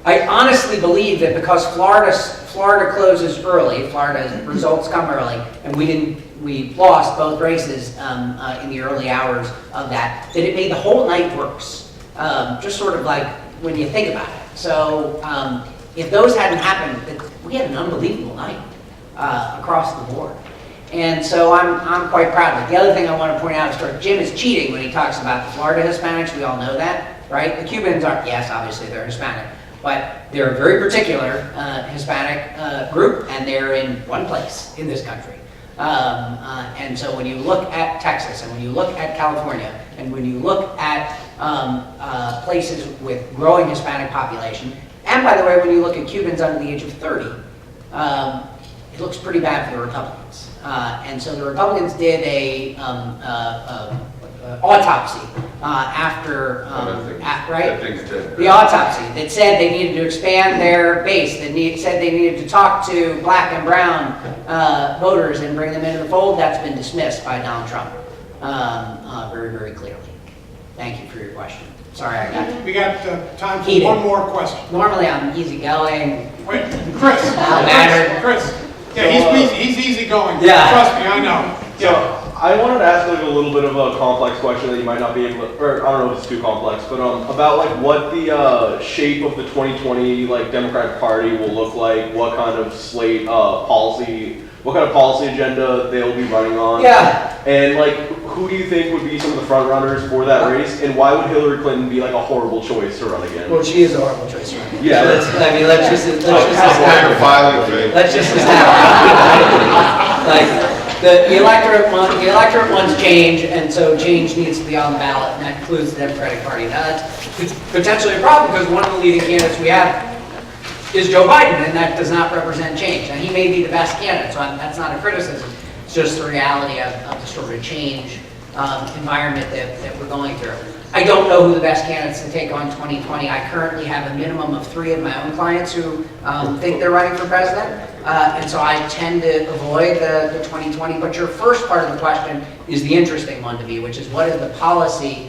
Speaker 3: I honestly believe that because Florida closes early, Florida's results come early, and we lost both races in the early hours of that it made the whole night worse. Just sort of like when you think about it. So if those hadn't happened, we had an unbelievable night. across the board. And so I'm quite proud of it. The other thing I want to point out is Jim is cheating when he talks about the Florida Hispanics. We all know that, right? The Cubans are, yes, obviously they're Hispanic, but they're a very particular Hispanic group, and they're in one place in this country. And so when you look at Texas, and when you look at California, and when you look at places with growing Hispanic population, and by the way, when you look at Cubans under the age of 30, it looks pretty bad for the Republicans. And so the Republicans did a autopsy after, right? The autopsy that said they needed to expand their base, that said they needed to talk to black and brown voters and bring them into the fold. That's been dismissed by Donald Trump very, very clearly. Thank you for your question. Sorry, I got
Speaker 2: We got time for
Speaker 3: heated.
Speaker 2: one more question.
Speaker 3: Normally I'm easygoing.
Speaker 2: Wait, Chris.
Speaker 3: Chris.
Speaker 2: Yeah, he's easygoing.
Speaker 3: Yeah.
Speaker 2: Trust me, I know.
Speaker 10: So I wanted to ask like a little bit of a complex question that you might not be able to, or I don't know if it's too complex, but about like what the shape of the 2020 like Democratic Party will look like, what kind of slate what kind of policy agenda they'll be running on.
Speaker 3: Yeah.
Speaker 10: And like who do you think would be some of the front runners for that race, and why would Hillary Clinton be like a horrible choice to run again?
Speaker 3: Well, she is a horrible choice, right?
Speaker 10: Yeah.
Speaker 3: Let's just establish. Like the electorate wants change, and so change needs to be on the ballot, and that includes the Democratic Party. Now that's potentially a problem because one of the leading candidates we have is Joe Biden, and that does not represent change. And he may be the best candidate, so that's not a criticism. It's just the reality of the sort of change environment that we're going through. I don't know who the best candidates to take on 2020. I currently have a minimum of 3 of my own clients who think they're running for president, and so I tend to avoid the 2020. But your first part of the question is the interesting one to me, which is what is the policy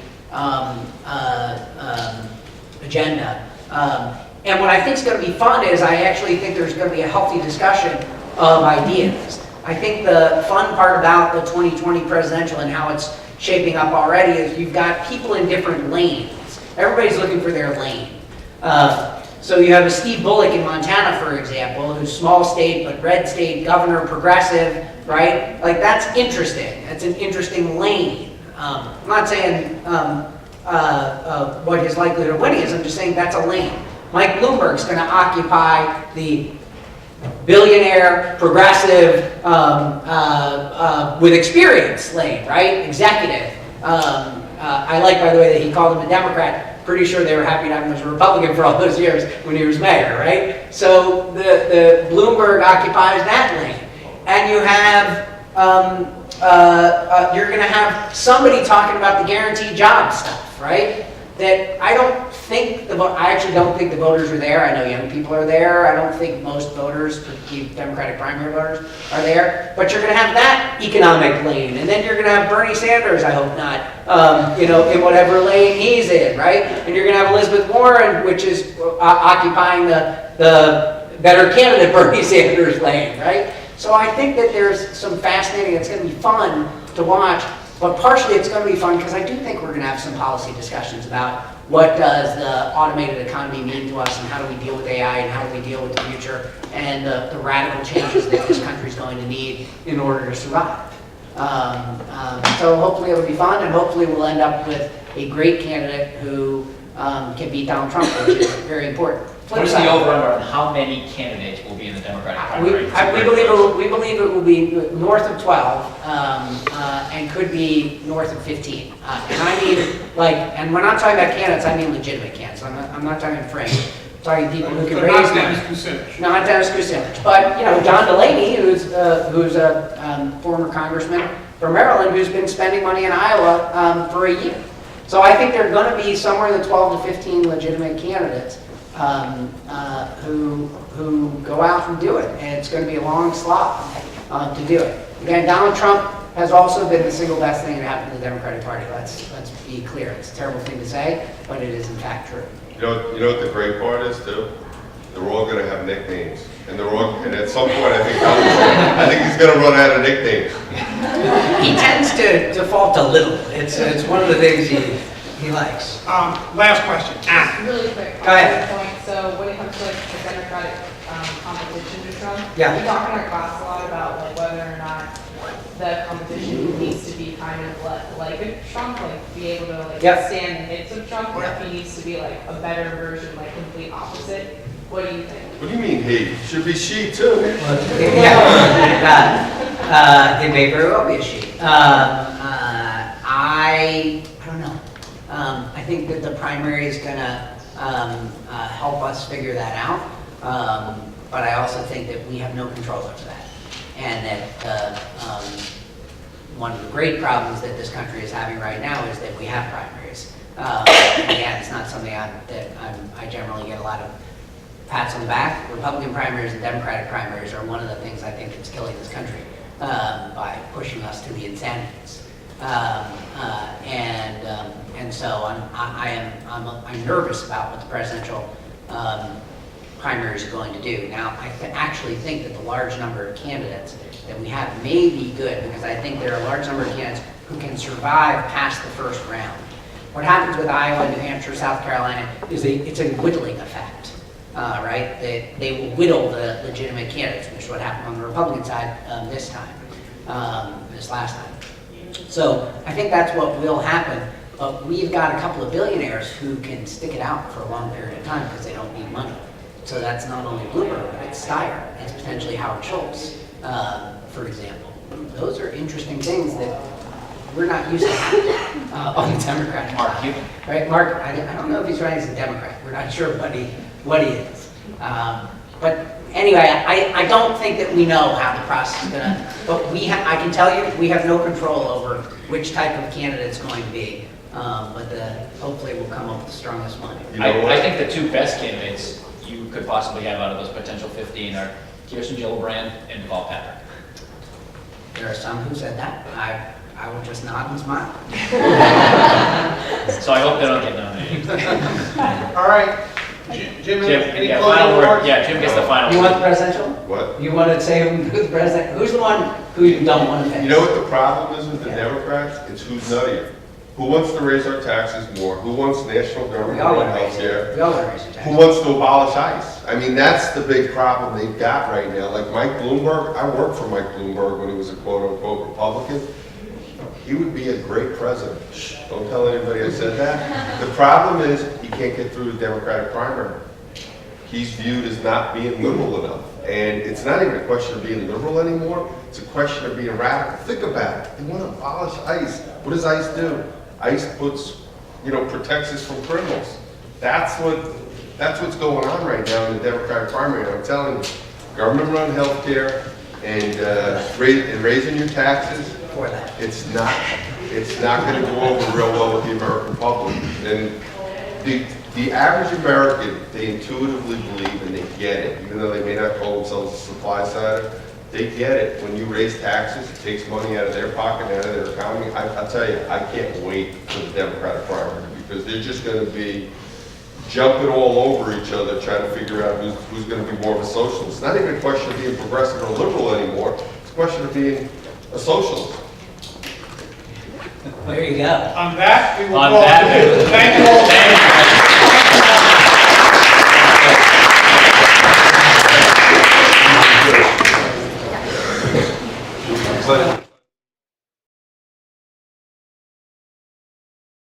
Speaker 3: agenda? And what I think is going to be fun is I actually think there's going to be a healthy discussion of ideas. I think the fun part about the 2020 presidential and how it's shaping up already is you've got people in different lanes. Everybody's looking for their lane. So you have a Steve Bullock in Montana, for example, who's small state but red state governor, progressive, right? Like that's interesting. That's an interesting lane. I'm not saying what his likelihood of winning is. I'm just saying that's a lane. Mike Bloomberg's going to occupy the billionaire, progressive, with experience lane, right? Executive. I like, by the way, that he called him a Democrat. Pretty sure they were happy to have him as a Republican for all those years when he was mayor, right? So the Bloomberg occupies that lane. And you have, you're going to have somebody talking about the guaranteed job stuff, right? That I actually don't think the voters are there. I know young people are there. I don't think most voters, particularly Democratic primary voters, are there. But you're going to have that economic lane, and then you're going to have Bernie Sanders. I hope not. In whatever lane he's in, right? And you're going to have Elizabeth Warren, which is occupying the better candidate Bernie Sanders lane, right? So I think that there's some fascinating. It's going to be fun to watch. But partially it's going to be fun because I do think we're going to have some policy discussions about what does the automated economy mean to us and how do we deal with AI and how do we deal with the future and the radical changes that this country is going to need in order to survive. So hopefully it'll be fun and hopefully we'll end up with a great candidate who can beat Donald Trump, which is very important.
Speaker 11: What is the over-under on how many candidates will be in the Democratic primary?
Speaker 3: We believe it will be north of 12 and could be north of 15. And I mean, and we're not talking about candidates, I mean legitimate candidates. I'm not talking fringe. I'm talking people who can raise money. Not Dennis Kucinich. But, John Delaney, who's a former congressman from Maryland, who's been spending money in Iowa for a year. So I think there are going to be somewhere in the 12 to 15 legitimate candidates who go out and do it, and it's going to be a long slog to do it. Again, Donald Trump has also been the single best thing that happened to the Democratic Party. Let's be clear. It's a terrible thing to say, but it is in fact true.
Speaker 5: You know what the great part is too? They're all going to have nicknames, and at some point I think he's going to run out of nicknames.
Speaker 3: He tends to default a little. It's one of the things he likes.
Speaker 2: Last question.
Speaker 12: Really quick.
Speaker 3: Go ahead.
Speaker 12: Point. So when it comes to the Democratic competition to Trump.
Speaker 3: Yeah.
Speaker 12: We talk in our class a lot about like whether or not the competition needs to be kind of like a Trump, like be able to like
Speaker 3: Yep.
Speaker 12: stand the hits of Trump, or
Speaker 3: Yep.
Speaker 12: if he needs to be like a better version, like complete opposite. What do you think?
Speaker 5: What do you mean he? Should be she too.
Speaker 3: It may very well be a she. I don't know. I think that the primary is going to help us figure that out. But I also think that we have no control over that. And that one of the great problems that this country is having right now is that we have primaries. Again, it's not something I generally get a lot of pats on the back. Republican primaries and Democratic primaries are one of the things I think that's killing this country by pushing us to the insanities. And so I'm nervous about what the presidential primaries are going to do. Now, I actually think that the large number of candidates that we have may be good, because I think there are a large number of candidates who can survive past the first round. What happens with Iowa, New Hampshire, South Carolina is it's a whittling effect, right? They will whittle the legitimate candidates, which is what happened on the Republican side this last time. So I think that's what will happen. But we've got a couple of billionaires who can stick it out for a long period of time because they don't need money. So that's not only Bloomberg, but it's Steyer, it's potentially Howard Schultz, for example. Those are interesting things that we're not used to having on the Democratic side. Right, Mark, I don't know if he's running as a Democrat. We're not sure what he is. But anyway, I don't think that we know how the process is going to, but I can tell you, we have no control over which type of candidate it's going to be. But hopefully we'll come up with the strongest one.
Speaker 11: I think the two best candidates you could possibly have out of those potential 15 are Kirsten Gillibrand and Deval Patrick.
Speaker 3: There are some who said that. I will just nod and smile.
Speaker 11: So I hope they don't get nominated.
Speaker 2: All right. Jim, any
Speaker 11: yeah,
Speaker 2: closing
Speaker 11: final word.
Speaker 2: remarks?
Speaker 11: Yeah, Jim gets the final
Speaker 3: You
Speaker 11: word.
Speaker 3: want the presidential?
Speaker 5: What?
Speaker 3: You want to say who's the president? Who's the one who you don't want to face?
Speaker 5: You know what the problem is with the Democrats? It's who's nuttier. Who wants to raise our taxes more? Who wants national
Speaker 3: We
Speaker 5: government
Speaker 3: all want
Speaker 5: and
Speaker 3: to raise
Speaker 5: health
Speaker 3: it.
Speaker 5: care?
Speaker 3: We all want to raise your
Speaker 5: Who
Speaker 3: taxes.
Speaker 5: wants to abolish ICE? I mean, that's the big problem they've got right now. Like Mike Bloomberg, I worked for Mike Bloomberg when he was a quote-unquote Republican. He would be a great president. Shh, don't tell anybody I said that. The problem is he can't get through the Democratic primary. He's viewed as not being liberal enough. And it's not even a question of being liberal anymore. It's a question of being radical. Think about it. They want to abolish ICE. What does ICE do? ICE protects us from criminals. That's what's going on right now in the Democratic primary. And I'm telling you, government-run health care and raising your taxes,
Speaker 3: For that.
Speaker 5: it's not going to go over real well with the American public. And the average American, they intuitively believe and they get it, even though they may not call themselves a supply sider. They get it. When you raise taxes, it takes money out of their pocket, out of their economy. I'll tell you, I can't wait for the Democratic primary because they're just going to be jumping all over each other, trying to figure out who's going to be more of a socialist. It's not even a question of being progressive or liberal anymore. It's a question of being a socialist.
Speaker 3: There you go.
Speaker 2: On that, we will
Speaker 11: On
Speaker 2: call
Speaker 11: that
Speaker 2: it.
Speaker 11: note.
Speaker 2: Thank you all.
Speaker 5: But